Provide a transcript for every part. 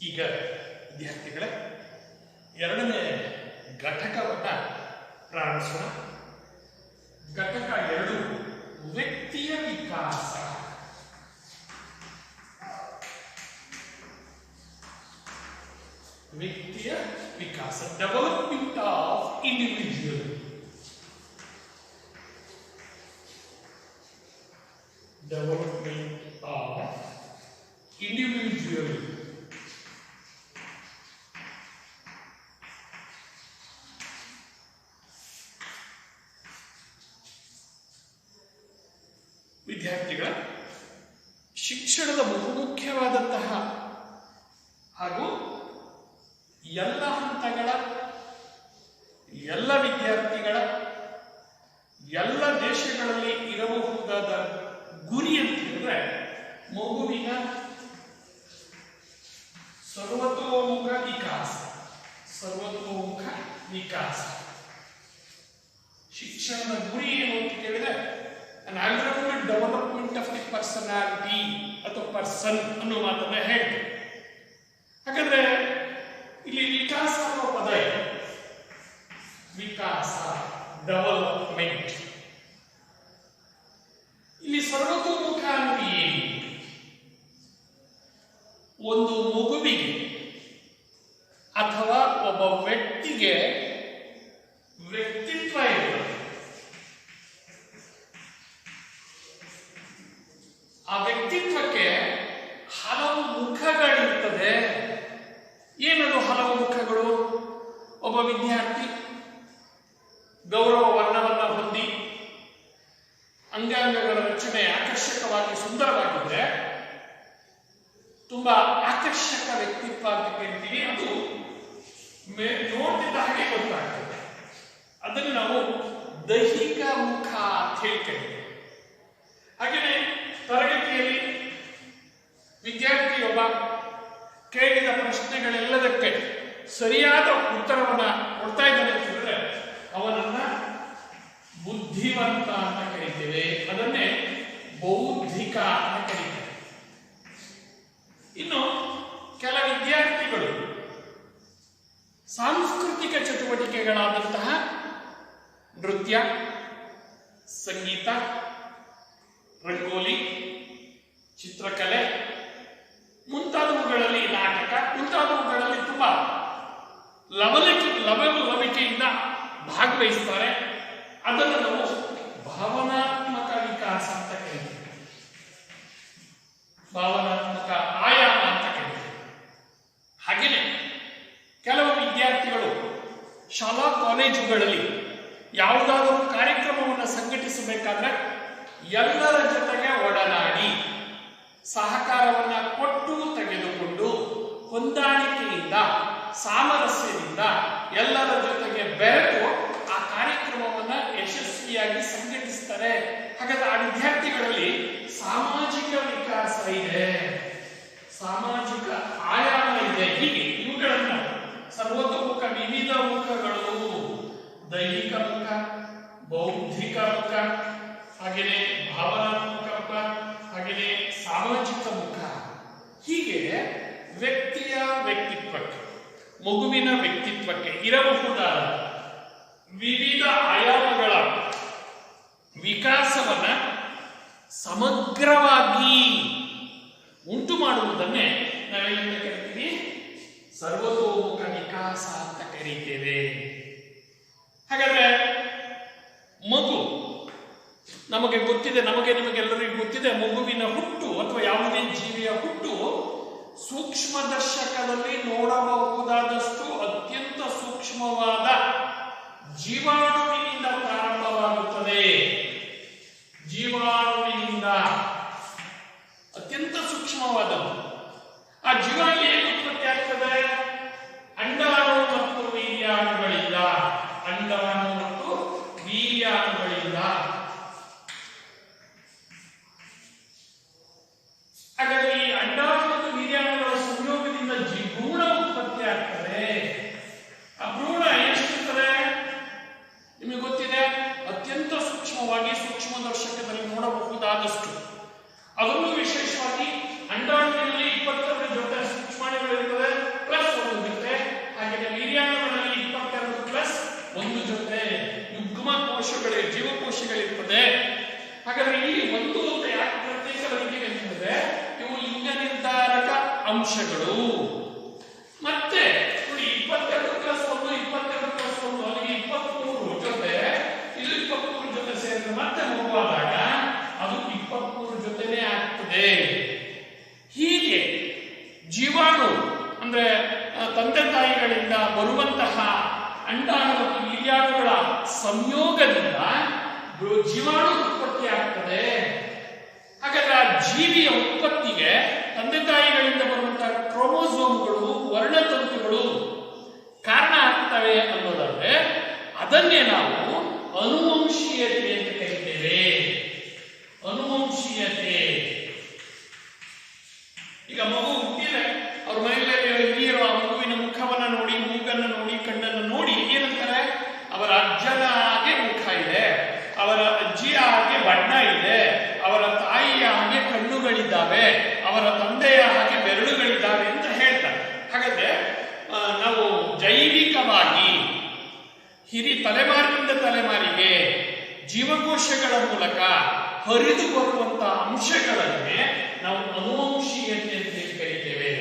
ಈಗ ವಿದ್ಯಾರ್ಥಿಗಳೇ ಎರಡನೇ ಘಟಕವನ್ನು ಪ್ರಾರಂಭಿಸೋಣ. ಘಟಕ 2 ವ್ಯಕ್ತಿಯ ವಿಕಾಸ. ವ್ಯಕ್ತಿಯ ವಿಕಾಸ, development of individual. Development of individual. ವಿದ್ಯಾರ್ಥಿಗಳ ಶಿಕ್ಷಣದ ಬಹುಮುಖ್ಯವಾದಂತಹ ಹಾಗೂ ಎಲ್ಲ ಹಂತಗಳ ಎಲ್ಲ ವಿದ್ಯಾರ್ಥಿಗಳ ಎಲ್ಲ ದೇಶಗಳಲ್ಲಿ ಇರಬಹುದಾದ ಗುರಿ ಅಂತ ಹೇಳಿದ್ರೆ ಮಗುವಿನ ಸರ್ವತೋಮುಖ ವಿಕಾಸ. ಸರ್ವತೋಮುಖ ವಿಕಾಸ ಶಿಕ್ಷಣದ ಗುರಿ ಏನು ಅಂತ ಕೇಳಿದ್ರೆ an algorithm development of the personality ಅಥವಾ ಪರ್ಸನ್ ಅನ್ನೋ ಮಾತನ್ನ ಹೇಳ್ತೀವಿ. ಹಾಗಾದ್ರೆ ಇಲ್ಲಿ ವಿಕಾಸ ಅನ್ನೋ ಪದ ಇದೆ. ವಿಕಾಸ, ಡೆವಲಪ್ಮೆಂಟ್. ಇಲ್ಲಿ ಸರ್ವತೋಮುಖ ಅಂದ್ರೆ ಏನು? ಒಂದು ಮಗುವಿಗೆ ಅಥವಾ ಒಬ್ಬ ವ್ಯಕ್ತಿಗೆ ವ್ಯಕ್ತಿತ್ವ ಇರುತ್ತೆ. ಆ ವ್ಯಕ್ತಿತ್ವಕ್ಕೆ ಹಲವು ಮುಖಗಳಿರ್ತದೆ. ಏನದು ಹಲವು ಮುಖಗಳು? ಒಬ್ಬ ವಿದ್ಯಾರ್ಥಿ ಗೌರವ ವರ್ಣವನ್ನು ಹೊಂದಿ ಅಂಗಾಂಗಗಳ ರಚನೆ ಆಕರ್ಷಕವಾಗಿ ಸುಂದರವಾಗಿದ್ರೆ ತುಂಬಾ ಆಕರ್ಷಕ ವ್ಯಕ್ತಿತ್ವ ಅಂತ ಕರಿತೀವಿ. ಅದು ನೋಡ್ತಿದ್ದ ಹಾಗೆ ಗೊತ್ತಾಗ್ತದೆ. ಅದನ್ನು ನಾವು ದೈಹಿಕ ಮುಖ ಅಂತ ಹೇಳ್ತೇವೆ. ಹಾಗೆಯೇ ತರಗತಿಯಲ್ಲಿ ವಿದ್ಯಾರ್ಥಿಯೊಬ್ಬ ಕೇಳಿದ ಪ್ರಶ್ನೆಗಳೆಲ್ಲದಕ್ಕೆ ಸರಿಯಾದ ಉತ್ತರವನ್ನು ಕೊಡ್ತಾ ಇದ್ದಾನೆ ಅಂತ ಹೇಳಿದ್ರೆ ಅವನನ್ನ ಬುದ್ಧಿವಂತ ಅಂತ ಕರೀತೇವೆ. ಅದನ್ನೇ ಬೌದ್ಧಿಕ ಅಂತ ಕರೀತೇವೆ. ಇನ್ನು ಕೆಲ ವಿದ್ಯಾರ್ಥಿಗಳು ಸಾಂಸ್ಕೃತಿಕ ಚಟುವಟಿಕೆಗಳಾದಂತಹ ನೃತ್ಯ, ಸಂಗೀತ, ರಂಗೋಲಿ, ಚಿತ್ರಕಲೆ ಮುಂತಾದವುಗಳಲ್ಲಿ, ನಾಟಕ ಮುಂತಾದವುಗಳಲ್ಲಿ ತುಂಬಾ ಲವಲವಿಕೆಯಿಂದ ಭಾಗವಹಿಸ್ತಾರೆ. ಅದನ್ನು ನಾವು ಭಾವನಾತ್ಮಕ ವಿಕಾಸ ಅಂತ ಕರೀತೀವಿ. ಭಾವನಾತ್ಮಕ ಆಯಾಮ ಅಂತ ಕರೀತೀವಿ. ಹಾಗೆಯೇ ಕೆಲವು ವಿದ್ಯಾರ್ಥಿಗಳು ಶಾಲಾ ಕಾಲೇಜುಗಳಲ್ಲಿ ಯಾವುದಾದರೂ ಕಾರ್ಯಕ್ರಮವನ್ನು ಸಂಘಟಿಸಬೇಕಾದ್ರೆ ಎಲ್ಲರ ಜೊತೆಗೆ ಒಡನಾಡಿ ಸಹಕಾರವನ್ನ ಕೊಟ್ಟು ತೆಗೆದುಕೊಂಡು ಹೊಂದಾಣಿಕೆಯಿಂದ ಸಾಮರಸ್ಯದಿಂದ ಎಲ್ಲರ ಜೊತೆಗೆ ಬೆರೆತು ಆ ಕಾರ್ಯಕ್ರಮವನ್ನ ಯಶಸ್ವಿಯಾಗಿ ಸಂಘಟಿಸ್ತಾರೆ. ಹಾಗಾದ್ರೆ ಆ ವಿದ್ಯಾರ್ಥಿಗಳಲ್ಲಿ ಸಾಮಾಜಿಕ ವಿಕಾಸ ಇದೆ, ಸಾಮಾಜಿಕ ಆಯಾಮ ಇದೆ. ಹೀಗೆ ಇವುಗಳನ್ನ ಸರ್ವತೋಮುಖ ವಿವಿಧ ಮುಖಗಳು, ದೈಹಿಕ ಮುಖ, ಬೌದ್ಧಿಕ ಮುಖ, ಹಾಗೆಯೇ ಭಾವನಾತ್ಮಕ ಮುಖ, ಹಾಗೆಯೇ ಸಾಮಾಜಿಕ ಮುಖ, ಹೀಗೆ ವ್ಯಕ್ತಿಯ ವ್ಯಕ್ತಿತ್ವಕ್ಕೆ, ಮಗುವಿನ ವ್ಯಕ್ತಿತ್ವಕ್ಕೆ ಇರಬಹುದಾದ ವಿವಿಧ ಆಯಾಮಗಳ ವಿಕಾಸವನ್ನ ಸಮಗ್ರವಾಗಿ ಉಂಟು ಮಾಡುವುದನ್ನೇ ನಾವೇನಂತ ಕರಿತೀವಿ? ಸರ್ವತೋಮುಖ ವಿಕಾಸ ಅಂತ ಕರೀತೇವೆ. ಹಾಗಾದ್ರೆ ಮಗು ನಮಗೆ ಗೊತ್ತಿದೆ, ನಿಮಗೆಲ್ಲರಿಗೂ ಗೊತ್ತಿದೆ, ಮಗುವಿನ ಹುಟ್ಟು ಅಥವಾ ಯಾವುದೇ ಜೀವಿಯ ಹುಟ್ಟು ಸೂಕ್ಷ್ಮದರ್ಶಕದಲ್ಲಿ ನೋಡಬಹುದಾದಷ್ಟು ಅತ್ಯಂತ ಸೂಕ್ಷ್ಮವಾದ ಜೀವಾಣುವಿನಿಂದ ಪ್ರಾರಂಭವಾಗುತ್ತದೆ. ಜೀವಾಣುವಿನಿಂದ ಅತ್ಯಂತ ಸೂಕ್ಷ್ಮವಾದದ್ದು. ಆ ಜೀವಾಣು ಏನು ಉತ್ಪತ್ತಿ ಆಗ್ತದೆ? ಅಂಡಾಣು ಮತ್ತು ವೀರ್ಯಾಣುಗಳಿಂದ. ಅಂಡಾಣು ಮತ್ತು ವೀರ್ಯಾಣುಗಳಿಂದ. ಹಾಗಾಗಿ ಈ ಅಂಡಾಣು ಮತ್ತು ವೀರ್ಯಾಣುಗಳ ಸಂಯೋಗದಿಂದ ಜೀವನ ಉತ್ಪತ್ತಿ ಆಗ್ತದೆ. ಹಾಗಾದ್ರೆ ಇಲ್ಲಿ ಒಂದು ಅಂತ ಯಾಕೆ ಪ್ರತ್ಯೇಕ ಬರೀತೀವಿ ಅಂತ ಹೇಳಿದ್ರೆ ಇವು ಲಿಂಗ ನಿರ್ಧಾರಕ ಅಂಶಗಳು. ಮತ್ತೆ ನೋಡಿ 22+1 22+1 ಅಲ್ಲಿಗೆ 23 ಜೊತೆ ಇದು 23 ಜೊತೆ ಸೇರಿದ್ರೆ ಮತ್ತೆ ಮಗುವಾದಾಗ ಅದು 23 ಜೊತೆನೇ ಆಗ್ತದೆ. ಹೀಗೆ ಜೀವಾಣು ಅಂದ್ರೆ ತಂದೆ ತಾಯಿಗಳಿಂದ ಬರುವಂತಹ ಅಂಡಾಣು ಮತ್ತು ವೀರ್ಯಾಣುಗಳ ಸಂಯೋಗದಿಂದ ಜೀವಾಣು ಉತ್ಪತ್ತಿ ಆಗ್ತದೆ. ಹಾಗಾದ್ರೆ ಆ ಜೀವಿಯ ಉತ್ಪತ್ತಿಗೆ ತಂದೆ ತಾಯಿಗಳಿಂದ ಬರುವಂತಹ ಕ್ರೋಮೋಸೋಮ್ಗಳು ವರ್ಣತಂತುಗಳು ಕಾರಣ ಆಗ್ತವೆ ಅನ್ನೋದಾದ್ರೆ ಅದನ್ನೇ ನಾವು ಅನುವಂಶೀಯತೆ ಅಂತ ಕರಿತೇವೆ. ಅನುವಂಶೀಯತೆ. ಈಗ ಮಗು ಹುಟ್ಟಿದ್ರೆ ಅವ್ರ ಮನೆಯಲ್ಲಿ ಆ ಮಗುವಿನ ಮುಖವನ್ನ ನೋಡಿ, ಮೂಗನ್ನು ನೋಡಿ, ಕಣ್ಣನ್ನು ನೋಡಿ ಏನಂತಾರೆ? ಅವರ ಅಜ್ಜನ ಹಾಗೆ ಮುಖ ಇದೆ, ಅವರ ಅಜ್ಜಿಯ ಹಾಗೆ ಬಣ್ಣ ಇದೆ, ಅವರ ತಾಯಿಯ ಹಾಗೆ ಕಣ್ಣುಗಳಿದ್ದಾವೆ, ಅವರ ತಂದೆಯ ಹಾಗೆ ಬೆರಳುಗಳಿದ್ದಾವೆ ಅಂತ ಹೇಳ್ತಾರೆ. ಹಾಗಾದ್ರೆ ನಾವು ಜೈವಿಕವಾಗಿ ತಲೆಮಾರಿನಿಂದ ತಲೆಮಾರಿಗೆ ಜೀವಕೋಶಗಳ ಮೂಲಕ ಹರಿದು ಬರುವಂತಹ ಅಂಶಗಳನ್ನೇ ನಾವು ಅನುವಂಶೀಯತೆ ಅಂತ ಕರೀತೇವೆ.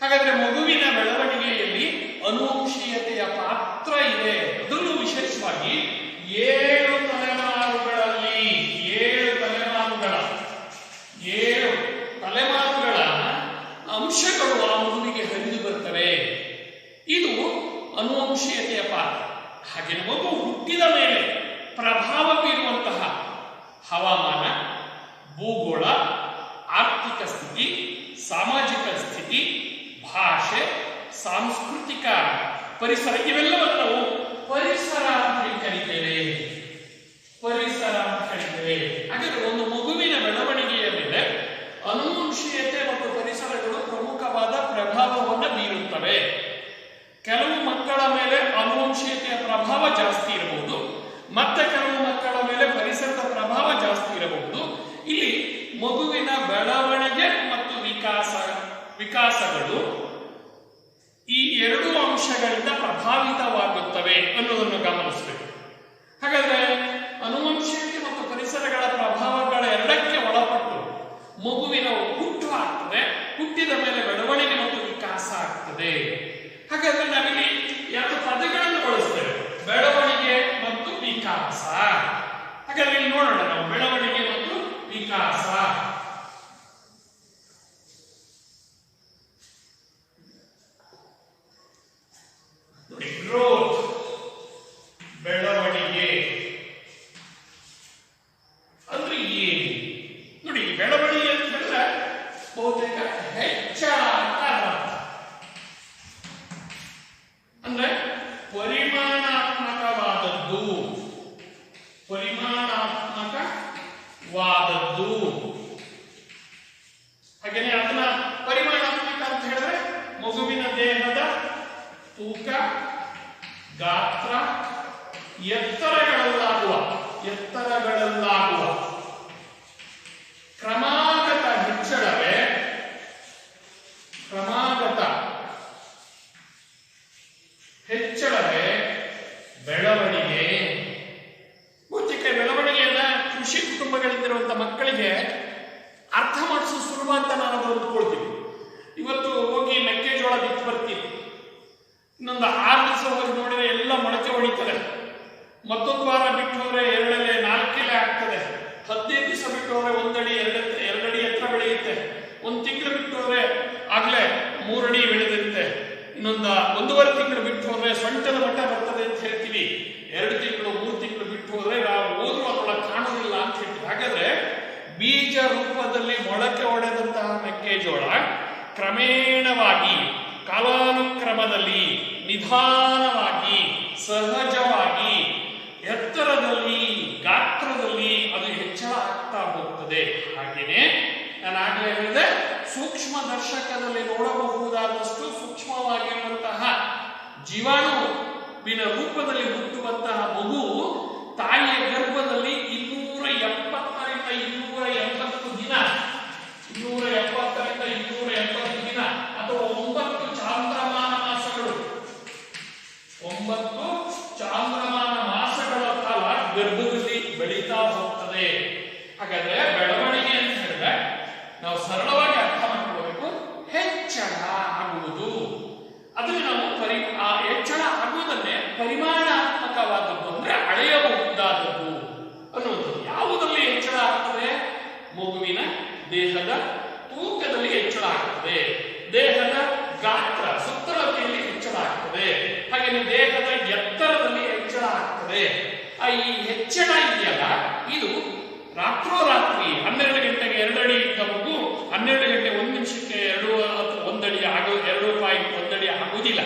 ಹಾಗಾದ್ರೆ ಮಗುವಿನ ಬೆಳವಣಿಗೆಯಲ್ಲಿ ಅನುವಂಶೀಯತೆಯ ಪಾತ್ರ ಇದೆ. ಅದರಲ್ಲೂ ವಿಶೇಷವಾಗಿ 7 ತಲೆಮಾರುಗಳಲ್ಲಿ 7 ತಲೆಮಾರುಗಳ ಅಂಶಗಳು ಆ ಮಗುವಿಗೆ ಹರಿದು ಬರ್ತವೆ. ಇದು ಅನುವಂಶೀಯತೆಯ ಪಾತ್ರ. ಹಾಗೆ ಮಗು ಹುಟ್ಟಿದ ಮೇಲೆ ಪ್ರಭಾವ ಬೀರುವಂತಹ ಹವಾಮಾನ, ಭೂಗೋಳ, ಆರ್ಥಿಕ ಸ್ಥಿತಿ, ಸಾಮಾಜಿಕ ಸ್ಥಿತಿ, ಭಾಷೆ, ಸಾಂಸ್ಕೃತಿಕ ಪರಿಸರ ಇವೆಲ್ಲವನ್ನು ನಾವು ಪರಿಸರ ಅಂತ ಕರೀತೇವೆ. ಹಾಗಾದ್ರೆ ಒಂದು ಮಗುವಿನ ಬೆಳವಣಿಗೆಯ ಮೇಲೆ ಅನುವಂಶೀಯತೆ ಮತ್ತು ಪರಿಸರಗಳು ಪ್ರಮುಖವಾದ ಪ್ರಭಾವವನ್ನು ಬೀರುತ್ತವೆ. ಕೆಲವು ಮಕ್ಕಳ ಮೇಲೆ ಅನುವಂಶೀಯತೆಯ ಪ್ರಭಾವ ಜಾಸ್ತಿ ಇರಬಹುದು, ಮತ್ತೆ ಕೆಲವು ಮಕ್ಕಳ ಮೇಲೆ ಪರಿಸರದ ಪ್ರಭಾವ ಜಾಸ್ತಿ ಇರಬಹುದು. ಇಲ್ಲಿ ಮಗುವಿನ ಬೆಳವಣಿಗೆ ಮತ್ತು ವಿಕಾಸಗಳು ಈ 2 ಅಂಶಗಳಿಂದ ಪ್ರಭಾವಿತವಾಗುತ್ತವೆ ಅನ್ನೋದನ್ನು ಗಮನಿಸಬೇಕು. ಹಾಗಾದ್ರೆ ಅನುವಂಶೀಯತೆ ಮತ್ತು ಪರಿಸರಗಳ ಪ್ರಭಾವಗಳ ಎರಡಕ್ಕೆ ಒಳಪಟ್ಟು ಮಗುವಿನ ಹುಟ್ಟು ಆಗ್ತದೆ. ಹುಟ್ಟಿದ ಮೇಲೆ ಬೆಳವಣಿಗೆ ಮತ್ತು ವಿಕಾಸ ಆಗ್ತದೆ. ಹಾಗಾದ್ರೆ ನಾವಿಲ್ಲಿ 2 ಪದಗಳನ್ನು ಬಳಸ್ತೇವೆ, ಬೆಳವಣಿಗೆ ಮತ್ತು ವಿಕಾಸ. ಹಾಗಾದ್ರೆ ಇಲ್ಲಿ ನೋಡೋಣ ನಾವು ಬೆಳವಣಿಗೆ ಮತ್ತು ವಿಕಾಸ. ಗ್ರೋತ್ ಬೆಳವಣಿಗೆ ಅಂದ್ರೆ ಏನು? ನೋಡಿ, ಬೆಳವಣಿಗೆ ಅಂತ ಹೇಳಿದ್ರೆ ಬಹುತೇಕ ಹೆಚ್ಚಳ ಅಂತ ಅರ್ಥ. ಅಂದ್ರೆ ಪರಿಮಾಣಾತ್ಮಕವಾದದ್ದು. ಹಾಗೇನೆ ಅದನ್ನ ಪರಿಮಾಣಾತ್ಮಕ ಅಂತ ಹೇಳಿದ್ರೆ ಮಗುವಿನ ದೇಹದ ತೂಕ, ಗಾತ್ರ, ಎತ್ತರಗಳಲ್ಲಾಗುವ ಕ್ರಮಾಗತ ಹೆಚ್ಚಳವೇ ಬೆಳವಣಿಗೆ. ಬಹುತೇಕ ಬೆಳವಣಿಗೆಯನ್ನ ಕೃಷಿ ಕುಟುಂಬಗಳಿಂದಿರುವಂತಹ ಮಕ್ಕಳಿಗೆ ಅರ್ಥ ಮಾಡಿಸೋ ಸುಲಭ ಅಂತ ನಾನು ಅಂದ್ಕೊಳ್ತೀನಿ. ಇವತ್ತು ಹೋಗಿ ಮೆಕ್ಕೆಜೋಳ ಬಿತ್ತು ಬರ್ತೀವಿ, ಇನ್ನೊಂದು 6 ದಿವಸ ಹೋಗಿ ನೋಡಿದ್ರೆ ಎಲ್ಲ ಮೊಳಕೆ ಹೊಡಿತದೆ. ಮತ್ತೊಂದು ವಾರ ಬಿಟ್ಟು ಹೋದ್ರೆ 2 ಎಲೆ 4 ಎಲೆ ಆಗ್ತದೆ. 15 ದಿವಸ ಬಿಟ್ಟು ಹೋದ್ರೆ 1 ಅಡಿ 2 ಅಡಿ ಎತ್ತರ ಬೆಳೆಯುತ್ತೆ. 1 ತಿಂಗಳು ಬಿಟ್ಟು ಹೋದ್ರೆ ಆಗ್ಲೇ 3 ಅಡಿ ಬೆಳೆದಿರುತ್ತೆ. ಇನ್ನೊಂದು 1.5 ತಿಂಗಳು ಬಿಟ್ಟು ಹೋದ್ರೆ ಸೊಂಟದ ಮಟ್ಟ ಬರ್ತದೆ ಅಂತ ಹೇಳ್ತೀವಿ. 2 ತಿಂಗಳು 3 ತಿಂಗಳು ಬಿಟ್ಟು ಹೋದ್ರೆ ನಾವು ಹೋದ್ರೂ ಅದರೊಳಗೆ ಕಾಣುವುದಿಲ್ಲ ಅಂತ ಹೇಳ್ತೀವಿ. ಹಾಗಾದ್ರೆ ಬೀಜ ರೂಪದಲ್ಲಿ ಮೊಳಕೆ ಹೊಡೆದಂತಹ ಮೆಕ್ಕೆಜೋಳ ಕ್ರಮೇಣವಾಗಿ ಕಾಲಾನುಕ್ರಮದಲ್ಲಿ ನಿಧಾನವಾಗಿ ಸಹಜವಾಗಿ ಎತ್ತರದಲ್ಲಿ ಗಾತ್ರದಲ್ಲಿ ಅದು ಹೆಚ್ಚಳ ಆಗ್ತಾ ಹೋಗ್ತದೆ. ಹಾಗೇನೆ ನಾನು ಆಗಲೇ ಹೇಳಿದೆ, ಸೂಕ್ಷ್ಮ ದರ್ಶಕದಲ್ಲಿ ನೋಡಬಹುದಾದಷ್ಟು ಸೂಕ್ಷ್ಮವಾಗಿರುವಂತಹ ಜೀವಾಣುವಿನ ರೂಪದಲ್ಲಿ ಹುಟ್ಟುವಂತಹ ಮಗು ತಾಯಿಯ ಗರ್ಭದಲ್ಲಿ 270ರಿಂದ 280 ದಿನ 270ರಿಂದ 280 ದಿನ ಅಥವಾ 9 ಚಾಂದ್ರಮಾನ ಮಾಸಗಳು 9 ಚಾಂದ್ರಮಾನ ಮಾಸಗಳ ಕಾಲ ಗರ್ಭದಲ್ಲಿ ಬೆಳೀತಾ ಹೋಗ್ತದೆ. ಹಾಗಾದ್ರೆ ಬೆಳವಣಿಗೆ ಅಂತ ಹೇಳಿದ್ರೆ ನಾವು ಸರಳವಾಗಿ ಅರ್ಥ ಮಾಡ್ಕೊಳ್ಬೇಕು, ಹೆಚ್ಚಳ ಆಗುವುದು. ಅದನ್ನ ನಾವು ಆ ಹೆಚ್ಚಳ ಆಗುವುದನ್ನೇ ಪರಿಮಾಣಾತ್ಮಕವಾದದ್ದು ಅಂದ್ರೆ ಅಳೆಯಬಹುದಾದದ್ದು ಅನ್ನುವುದು. ಯಾವುದರಲ್ಲಿ ಹೆಚ್ಚಳ ಆಗ್ತದೆ? ಮಗುವಿನ ದೇಹದ ತೂಕದಲ್ಲಿ ಹೆಚ್ಚಳ ಆಗ್ತದೆ, ದೇಹದ ಗಾತ್ರ ಸುತ್ತಳತೆಯಲ್ಲಿ ಹೆಚ್ಚಳ ಆಗ್ತದೆ, ಹಾಗೆ ದೇಹದ ಎತ್ತರದಲ್ಲಿ ಹೆಚ್ಚಳ ಆಗ್ತದೆ. ಈ ಹೆಚ್ಚಳ ಇದೆಯಲ್ಲ, ಇದು ರಾತ್ರೋರಾತ್ರಿ 12 ಗಂಟೆಗೆ 2 ಅಡಿ ಇದ್ದ ಮಗು 12 ಗಂಟೆ 1 ನಿಮಿಷಕ್ಕೆ 1 ಅಡಿ 2.1 ಅಡಿ ಆಗುವುದಿಲ್ಲ.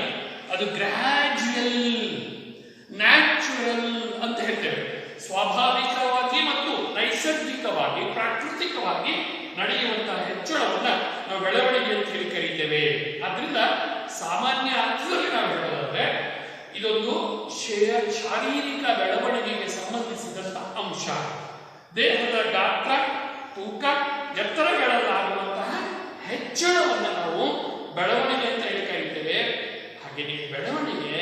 ಅದು ಗ್ರಾಜುಯಲ್, ನ್ಯಾಚುರಲ್ ಅಂತ ಹೇಳ್ತೇವೆ. ಸ್ವಾಭಾವಿಕವಾಗಿ ಮತ್ತು ನೈಸರ್ಗಿಕವಾಗಿ ಪ್ರಾಕೃತಿಕವಾಗಿ ನಡೆಯುವಂತಹ ಹೆಚ್ಚಳವನ್ನ ನಾವು ಬೆಳವಣಿಗೆ ಅಂತ ಹೇಳಿ ಕರೀತೇವೆ. ಆದ್ರಿಂದ ಸಾಮಾನ್ಯ ಅರ್ಥದಲ್ಲಿ ನಾವು ಹೇಳೋದಾದ್ರೆ ಇದೊಂದು ಶಾರೀರಿಕ ಬೆಳವಣಿಗೆಗೆ ಸಂಬಂಧಿಸಿದಂತಹ ಅಂಶ. ದೇಹದ ಗಾತ್ರ, ತೂಕ, ಎತ್ತರಗಳಲ್ಲಾಗುವಂತಹ ಹೆಚ್ಚಳವನ್ನು ನಾವು ಬೆಳವಣಿಗೆ ಅಂತ ಹೇಳಿ ಕರೀತೇವೆ. ಹಾಗೆಯೇ ಬೆಳವಣಿಗೆ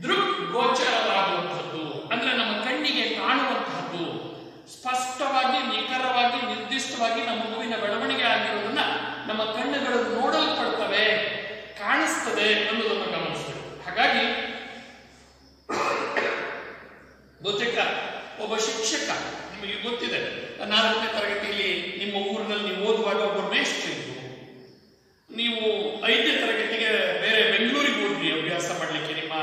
ದೃಗ್ಗೋಚರವಾಗುವಂಥದ್ದು ಅಂದ್ರೆ ನಮ್ಮ ಕಣ್ಣಿಗೆ ಕಾಣುವಂತಹದ್ದು, ಸ್ಪಷ್ಟವಾಗಿ ನಿಖರವಾಗಿ ನಿರ್ದಿಷ್ಟವಾಗಿ ನಮ್ಮ ಮಗುವಿನ ಬೆಳವಣಿಗೆ ಆಗಿರೋದನ್ನ ನಮ್ಮ ಕಣ್ಣುಗಳು ನೋಡಲ್ಪಡ್ತವೆ, ಕಾಣಿಸ್ತದೆ ಅನ್ನೋದನ್ನು ಗಮನಿಸಬೇಕು. ಹಾಗಾಗಿ ಬಹುತೇಕ ಒಬ್ಬ ಶಿಕ್ಷಕ, ನಿಮಗೆ ಗೊತ್ತಿದೆ, 4ನೇ ತರಗತಿಯಲ್ಲಿ ನಿಮ್ಮ ಊರಿನಲ್ಲಿ ನೀವು ಓದುವಾಗ ಒಬ್ಬರು ಮೇಷ್ಟ್ರು ಇದ್ರು. ನೀವು 5ನೇ ತರಗತಿಗೆ ಬೇರೆ ಬೆಂಗಳೂರಿಗೆ ಹೋದ್ರಿ ಅಭ್ಯಾಸ ಮಾಡ್ಲಿಕ್ಕೆ, ನಿಮ್ಮ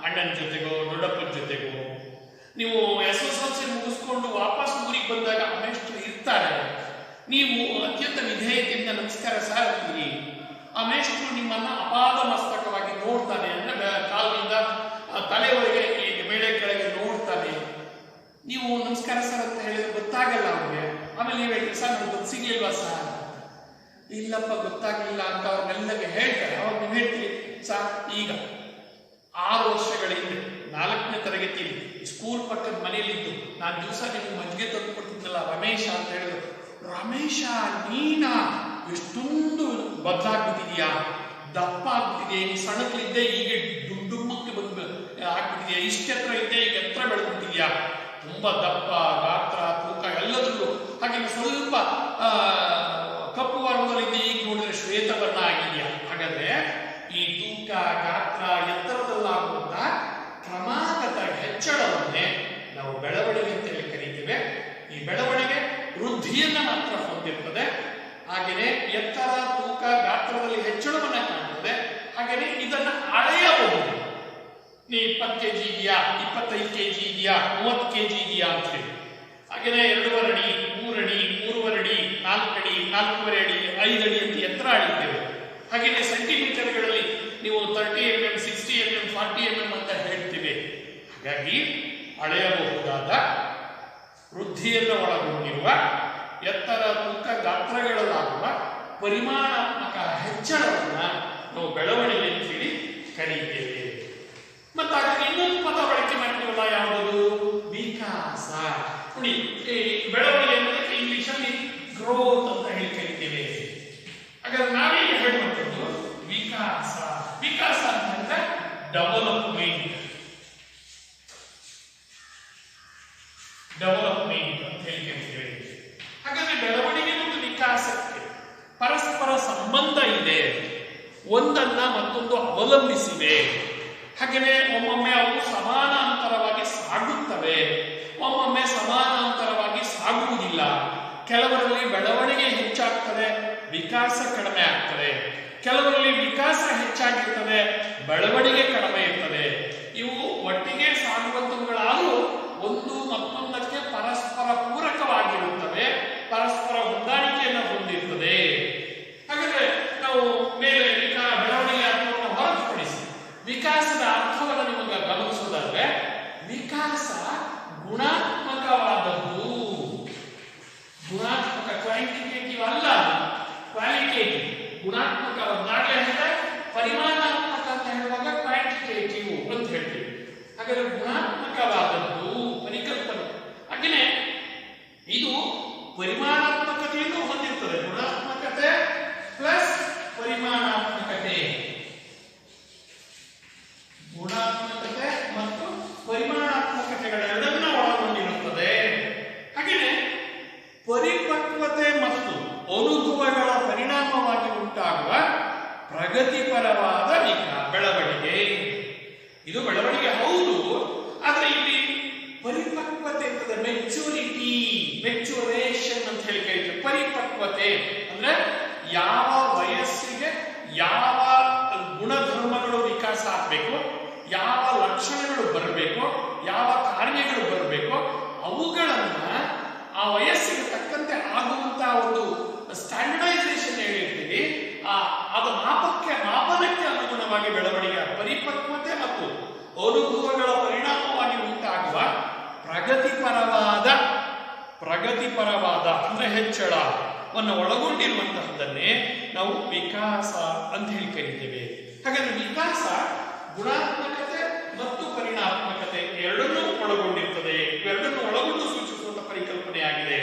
ಅಣ್ಣನ ಜೊತೆಗೋ ದೊಡ್ಡಪ್ಪನ ಜೊತೆಗೋ. ನೀವು SSLC ಮುಗಿಸ್ಕೊಂಡು ವಾಪಸ್ ಊರಿಗೆ ಬಂದಾಗ ಆ ಮೇಷ್ಟ್ರು ಇರ್ತಾರೆ. ನೀವು ಅತ್ಯಂತ ವಿಧೇಯತೆಯಿಂದ ನಮಸ್ಕಾರ ಸರ್ ಅಂತೀರಿ. ಆ ಮೇಷ್ಟ್ರು ನಿಮ್ಮನ್ನ ಅಪಾದ ಮಸ್ತಕವಾಗಿ ನೋಡ್ತಾನೆ, ಅಂದ್ರೆ ಕಾಲಿನಿಂದ ತಲೆವರೆಗೆ ಮೇಲೆ ಕೆಳಗೆ ನೋಡ್ತಾನೆ. ನೀವು ನಮಸ್ಕಾರ ಸರ್ ಅಂತ ಹೇಳಿದ್ರೆ ಗೊತ್ತಾಗಲ್ಲ ಅವ್ರಿಗೆ. ಆಮೇಲೆ ನೀವು ಹೇಳ್ತೀರಿ, ಸರ್ ನನಗೆ ಗೊತ್ತು ಸಿಗ್ಲಿಲ್ವಾ ಸರ್? ಇಲ್ಲಪ್ಪ ಗೊತ್ತಾಗ್ಲಿಲ್ಲ ಅಂತ ಅವ್ರನ್ನೆಲ್ಲಗೆ ಹೇಳ್ತಾರೆ. ಅವಾಗ ನೀವು ಹೇಳ್ತೀರಿ, ಸರ್ ಈಗ 6 ವರ್ಷಗಳ ಹಿಂದೆ 4ನೇ ತರಗತಿಯಲ್ಲಿ ಸ್ಕೂಲ್ ಪಕ್ಕದ ಮನೆಯಲ್ಲಿದ್ದು ನಾನು ದಿವಸ ನಿಮ್ಗೆ ಮಜ್ಜಿಗೆ ತಂದು ಕೊಡ್ತಿದ್ದಲ್ಲ ರಮೇಶ ಅಂತ ಹೇಳಿದ್ರು. ರಮೇಶ ನೀನಾ? ಎಷ್ಟೊಂದು ಬದಲಾಗ್ಬಿಟ್ಟಿದ್ಯಾ, ದಪ್ಪ ಆಗ್ಬಿಟ್ಟಿದೆ, ನೀನು ಸಣ್ಣಕ್ಲಿದ್ದೆ ಈಗ ಡುಮ್ಮಕ್ಕೆ ಬಂದು ಆಗ್ಬಿಟ್ಟಿದ್ಯಾ, ಇಷ್ಟೆತ್ರ ಇದ್ದೆ ಈಗ ಎತ್ತರ ಬೆಳೆದ್ಬಿಟ್ಟಿದ್ಯಾ, ತುಂಬಾ ದಪ್ಪ, ಗಾತ್ರ, ತೂಕ ಎಲ್ಲದರಲ್ಲೂ. ಹಾಗೆ ಸ್ವಲ್ಪ ಕಪ್ಪು ವರ್ಣದಲ್ಲಿದ್ದೆ, ಈಗ ನೋಡಿದ್ರೆ ಶ್ವೇತವರ್ಣ ಆಗಿದೆಯಾ. ಹಾಗಾದ್ರೆ ಈ ತೂಕ, ಗಾತ್ರ, ಎತ್ತರದಲ್ಲಾಗುವಂತ ಕ್ರಮಾಗತ ಹೆಚ್ಚಳವನ್ನೇ ನಾವು ಬೆಳವಣಿಗೆ ಅಂತ ಹೇಳಿ ಕರೀತೇವೆ. ಈ ಬೆಳವಣಿಗೆ ವೃದ್ಧಿಯನ್ನ ಮಾತ್ರ ಹೊಂದಿರ್ತದೆ. ಹಾಗೆಯೇ ಎತ್ತರ, ತೂಕ, ಗಾತ್ರದಲ್ಲಿ ಹೆಚ್ಚಳವನ್ನ ಕಾಣುತ್ತದೆ. ಹಾಗೆಯೇ ಇದನ್ನ ಅಳೆಯಬಹುದು. ನೀ 20 kg ಇದೆಯಾ, 25 kg ಇದೆಯಾ, 30 kg ಇದೆಯಾ ಅಂತ ಹೇಳಿ. ಹಾಗೆಯೇ 2.5 ಅಡಿ, 3 ಅಡಿ, 3.5 ಅಡಿ, 4 ಅಡಿ, 4.5 ಅಡಿ, 5 ಅಡಿ ಅಂತ ಎತ್ತರ ಅಳಿತೇವೆ. ಹಾಗೆಯೇ ಸೆಂಟಿಮೀಟರ್ಗಳಲ್ಲಿ ನೀವು 30 mm, 60 mm, 40 mm ಅಂತ ಹೇಳ್ತೀವಿ. ಹಾಗಾಗಿ ಅಳೆಯಬಹುದಾದ ವೃದ್ಧಿಯನ್ನು ಒಳಗೊಂಡಿರುವ ಎತ್ತರ, ತೂಕ, ಗಾತ್ರಗಳಲ್ಲಾಗುವ ಪರಿಮಾಣಾತ್ಮಕ ಹೆಚ್ಚಳವನ್ನ ನಾವು ಬೆಳವಣಿಗೆ ಅಂತ ಹೇಳಿ ಕರೀತೇವೆ. ಮತ್ತೆ ಹಾಗಾಗಿ ಇನ್ನೊಂದು ಪದ ಬಳಕೆ ಮಾಡ್ತೀವಲ್ಲ, ಯಾವುದದು? ವಿಕಾಸ. ನೋಡಿ, ಬೆಳವಣಿಗೆ ಅನ್ನೋದಕ್ಕೆ ಇಂಗ್ಲಿಷಲ್ಲಿ ಗ್ರೋತ್ ಅಂತ ಹೇಳಿ ಕರಿತೇವೆ. ಹಾಗಾದ್ರೆ ನಾವೀಗ ಹೇಳುವಂಥದ್ದು ವಿಕಾಸ. ವಿಕಾಸ ಅಂತಂದ್ರೆ ಡೆವಲಪ್ಮೆಂಟ್ ಅಂತ ಹೇಳಿ ಕರಿತೇವೆ. ಹಾಗಾದ್ರೆ ಬೆಳವಣಿಗೆ ಮತ್ತು ವಿಕಾಸಕ್ಕೆ ಪರಸ್ಪರ ಸಂಬಂಧ ಇದೆ, ಒಂದನ್ನ ಮತ್ತೊಂದು ಅವಲಂಬಿಸಿವೆ. ಹಾಗೆಯೇ ಒಮ್ಮೊಮ್ಮೆ ಅವು ಸಮಾನಾಂತರವಾಗಿ ಸಾಗುತ್ತವೆ, ಒಮ್ಮೊಮ್ಮೆ ಸಮಾನಾಂತರವಾಗಿ ಸಾಗುವುದಿಲ್ಲ. ಕೆಲವರಲ್ಲಿ ಬೆಳವಣಿಗೆ ಹೆಚ್ಚಾಗ್ತದೆ, ವಿಕಾಸ ಕಡಿಮೆ ಆಗ್ತದೆ. ಕೆಲವರಲ್ಲಿ ವಿಕಾಸ ಹೆಚ್ಚಾಗಿರ್ತದೆ, ಬೆಳವಣಿಗೆ ಕಡಿಮೆ ಇರ್ತದೆ. ಇವು ಒಟ್ಟಿಗೆ ಸಾಗುವಂತವುಗಳಾದರೂ ಒಂದು ಮತ್ತೊಂದಕ್ಕೆ ಪರಸ್ಪರ ಪೂರಕವಾಗಿರುತ್ತವೆ, ಪರಸ್ಪರ ಹೊಂದಾಣಿಕೆಯನ್ನು ಹೊಂದಿರ್ತದೆ. ಹಾಗಾದ್ರೆ ನಾವು ಮೇಲೆ ಬೆಳವಣಿಗೆ ಅರ್ಥವನ್ನು ಹೊರತುಪಡಿಸಿ ವಿಕಾಸದ ಅರ್ಥವನ್ನು ನಿಮಗೆ ಗಮನಿಸುವುದಾದ್ರೆ, ವಿಕಾಸ ಗುಣಾತ್ಮಕವಾದದ್ದು. ಗುಣಾತ್ಮಕ, ಕ್ವಾಂಟಿಟೇಟಿವ್ ಅಲ್ಲ, ಕ್ವಾಲಿಟೇಟಿವ್. ಗುಣಾತ್ಮಕ ಅಂದ್ರೆ ಪರಿಮಾಣಾತ್ಮಕ ಅಂತ ಹೇಳುವಾಗ ಕ್ವಾಂಟಿಟೇಟಿವ್ ಅಂತ ಹೇಳ್ತೀವಿ. ಹಾಗಾದ್ರೆ ಗುಣಾತ್ಮಕವಾದದ್ದು ಪರಿಕಲ್ಪನೆ. ಹಾಗೆಯೇ ಇದು ಪರಿಮಾಣಾತ್ಮಕತೆಯನ್ನು ಹೊಂದಿರ್ತದೆ. ಗುಣಾತ್ಮಕತೆ ಪ್ಲಸ್ ಪರಿಮಾಣಾತ್ಮಕತೆ, ಗುಣಾತ್ಮಕತೆ ಮತ್ತು ಪರಿಮಾಣಾತ್ಮಕತೆಗಳೆರಡನ್ನ ಒಳಗೊಂಡಿರುತ್ತದೆ. ಹಾಗೆಯೇ ಯಾವ ಲಕ್ಷಣಗಳು ಬರಬೇಕೋ, ಯಾವ ಕಾರ್ಯಗಳು ಬರಬೇಕೋ ಅವುಗಳನ್ನ ಆ ವಯಸ್ಸಿಗೆ ತಕ್ಕಂತೆ ಆಗುವಂತಹ ಒಂದು ಸ್ಟ್ಯಾಂಡರ್ಡೈಸೇಷನ್ ಹೇಳಿರ್ತೀವಿ. ಅದು ಮಾಪನಕ್ಕೆ ಅನುಗುಣವಾಗಿ ಬೆಳವಣಿಗೆ, ಪರಿಪಕ್ವತೆ ಮತ್ತು ಅನುಭವಗಳ ಪರಿಣಾಮವಾಗಿ ಉಂಟಾಗುವ ಪ್ರಗತಿಪರವಾದ ಅಂದ್ರೆ ಹೆಚ್ಚಳವನ್ನು ಒಳಗೊಂಡಿರುವಂತಹದ್ದನ್ನೇ ನಾವು ವಿಕಾಸ ಅಂತ ಹೇಳಿ ಕರಿತೇವೆ. ಹಾಗಾದ್ರೆ ವಿಕಾಸ ಗುಣಾತ್ಮಕತೆ ಮತ್ತು ಪರಿಣಾತ್ಮಕತೆ ಎರಡನ್ನೂ ಒಳಗೊಂಡಿರ್ತದೆ. ಇವೆರಡನ್ನು ಒಳಗೊಂಡು ಸೂಚಿಸುವಂತ ಪರಿಕಲ್ಪನೆಯಾಗಿದೆ.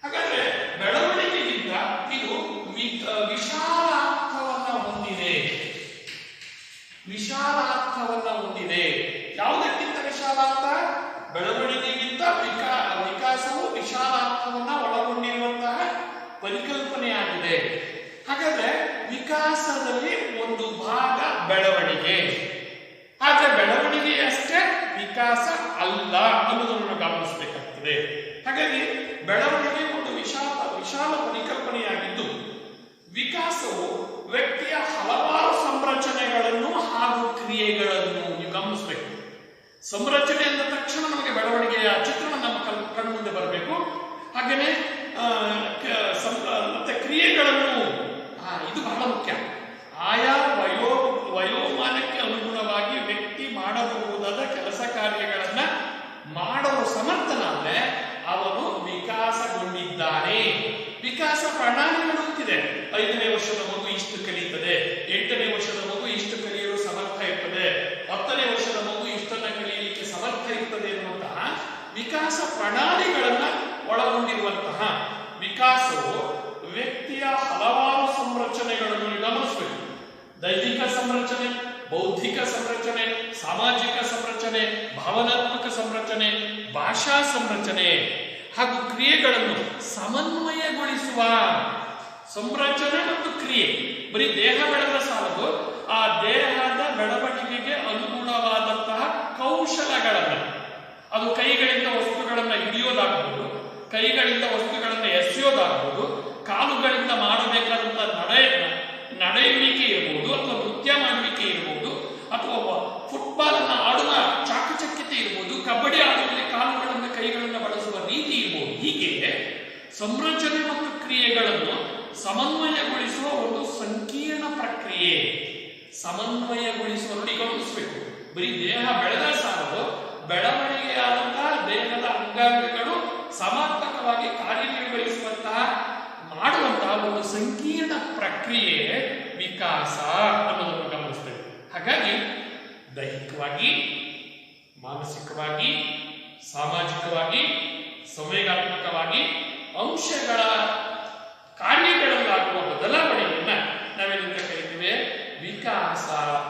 ಹಾಗಾದ್ರೆ ಬೆಳವಣಿಗೆಗಿಂತ ಇದು ವಿಶಾಲ ಅರ್ಥವನ್ನ ಹೊಂದಿದೆ. ಯಾವುದಕ್ಕಿಂತ ವಿಶಾಲ ಅರ್ಥ? ಬೆಳವಣಿಗೆಗಿಂತ ವಿಕಾಸವು ವಿಶಾಲ ಅರ್ಥವನ್ನ ಒಳಗೊಂಡಿರುವಂತಹ ಪರಿಕಲ್ಪನೆಯಾಗಿದೆ. ಹಾಗಾದ್ರೆ ವಿಕಾಸದಲ್ಲಿ ಒಂದು ಭಾಗ ಬೆಳವಣಿಗೆ, ಆದ್ರೆ ಬೆಳವಣಿಗೆಯಷ್ಟೇ ವಿಕಾಸ ಅಲ್ಲ ಅನ್ನೋದನ್ನು ಗಮನಿಸಬೇಕಾಗ್ತದೆ. ಹಾಗಾಗಿ ಬೆಳವಣಿಗೆ ಒಂದು ವಿಶಾಲ ಪರಿಕಲ್ಪನೆಯಾಗಿದ್ದು, ವಿಕಾಸವು ವ್ಯಕ್ತಿಯ ಹಲವಾರು ಸಂರಚನೆಗಳನ್ನು ಹಾಗೂ ಕ್ರಿಯೆಗಳನ್ನು ನೀವು ಗಮನಿಸಬೇಕು. ಸಂರಚನೆ ಅಂದ ತಕ್ಷಣ ನಮಗೆ ಬೆಳವಣಿಗೆಯ ಚಿತ್ರಣ ನಮ್ಮ ಕಣ್ಮುಂದೆ ಬರಬೇಕು. ಹಾಗೇನೆ ಮತ್ತೆ ಕ್ರಿಯೆಗಳನ್ನು, ಇದು ಬಹಳ ಮುಖ್ಯ. ಆಯಾ ವಯೋಮಾನಕ್ಕೆ ಅನುಗುಣವಾಗಿ ವ್ಯಕ್ತಿ ಮಾಡಬಹುದಾದ ಕೆಲಸ ಕಾರ್ಯಗಳನ್ನ ಮಾಡಲು ಸಮರ್ಥನಾದ್ರೆ ಅವನು ವಿಕಾಸಗೊಂಡಿದ್ದಾನೆ. ವಿಕಾಸ ಪ್ರಣಾಳಿಗಳು ಅಂತಿದೆ. 5ನೇ ವರ್ಷದ ಮಗು ಇಷ್ಟು ಕಲಿಯುತ್ತದೆ, 8ನೇ ವರ್ಷದ ಮಗು ಇಷ್ಟು ಕಲಿಯಲು ಸಮರ್ಥ ಇರ್ತದೆ, 10ನೇ ವರ್ಷದ ಮಗು ಇಷ್ಟನ್ನ ಕಲಿಯಲಿಕ್ಕೆ ಸಮರ್ಥ ಇರ್ತದೆ ಎನ್ನುವಂತಹ ವಿಕಾಸ ಪ್ರಣಾಳಿಗಳನ್ನ ಒಳಗೊಂಡಿರುವಂತಹ ವಿಕಾಸವು ವ್ಯಕ್ತಿಯ ಹಲವಾರು ಸಂರಚನೆಗಳನ್ನು ಗಮನಿಸಬೇಕು. ದೈಹಿಕ ಸಂರಚನೆ, ಬೌದ್ಧಿಕ ಸಂರಚನೆ, ಸಾಮಾಜಿಕ ಸಂರಚನೆ, ಭಾವನಾತ್ಮಕ ಸಂರಚನೆ, ಭಾಷಾ ಸಂರಚನೆ ಹಾಗೂ ಕ್ರಿಯೆಗಳನ್ನು ಸಮನ್ವಯಗೊಳಿಸುವ ಸಂರಚನೆ ಮತ್ತು ಕ್ರಿಯೆ. ಬರೀ ದೇಹ ಬೆಳೆದ ಸಾಲದು, ಆ ದೇಹದ ಬೆಳವಣಿಗೆಗೆ ಅನುಗುಣವಾದಂತಹ ಕೌಶಲಗಳನ್ನು, ಅದು ಕೈಗಳಿಂದ ವಸ್ತುಗಳನ್ನು ಹಿಡಿಯೋದಾಗಬಹುದು, ಕೈಗಳಿಂದ ವಸ್ತುಗಳನ್ನು ಎಸೆಯೋದಾಗಬಹುದು, ಕಾಲುಗಳಿಂದ ಮಾಡಬೇಕಾದಂತಹ ನಡೆಯುವಿಕೆ ಇರಬಹುದು, ಅಥವಾ ನೃತ್ಯ ಮಾಡುವಿಕೆ ಇರಬಹುದು, ಅಥವಾ ಫುಟ್ಬಾಲ್ ಅನ್ನು ಆಡುವ ಚಾಕಚಕ್ಯತೆ ಇರಬಹುದು, ಕಬಡ್ಡಿ ಆಡುವಲ್ಲಿ ಕಾಲುಗಳನ್ನು ಕೈಗಳನ್ನು ಬಳಸುವ ರೀತಿ ಇರಬಹುದು. ಹೀಗೆ ಸಂರಚನೆ ಮತ್ತು ಕ್ರಿಯೆಗಳನ್ನು ಸಮನ್ವಯಗೊಳಿಸುವ ಒಂದು ಸಂಕೀರ್ಣ ಪ್ರಕ್ರಿಯೆ. ಸಮನ್ವಯಗೊಳಿಸುವ ನೋಡಿ ಗಮನಿಸಬೇಕು. ಬರೀ ದೇಹ ಬೆಳೆದ ಸಾಲದು, ಬೆಳವಣಿಗೆಯಾದಂತಹ ದೇಹದ ಅಂಗಾಂಗಗಳು ಸಮರ್ಪಕವಾಗಿ ಕಾರ್ಯನಿರ್ವಹಿಸುವಂತಹ ಮಾಡುವಂತಹ ಒಂದು ಸಂಕೀರ್ಣ ಪ್ರಕ್ರಿಯೆ ವಿಕಾಸ ಅನ್ನೋದನ್ನು ಗಮನಿಸಬೇಕು. ಹಾಗಾಗಿ ದೈಹಿಕವಾಗಿ, ಮಾನಸಿಕವಾಗಿ, ಸಾಮಾಜಿಕವಾಗಿ, ಸಂವೇಗಾತ್ಮಕವಾಗಿ ಅಂಶಗಳ ಕಾರ್ಯಗಳಲ್ಲಾಗುವ ಬದಲಾವಣೆಯನ್ನ ನಾವೇನಂತ ಕರಿತೇವೆ? ವಿಕಾಸ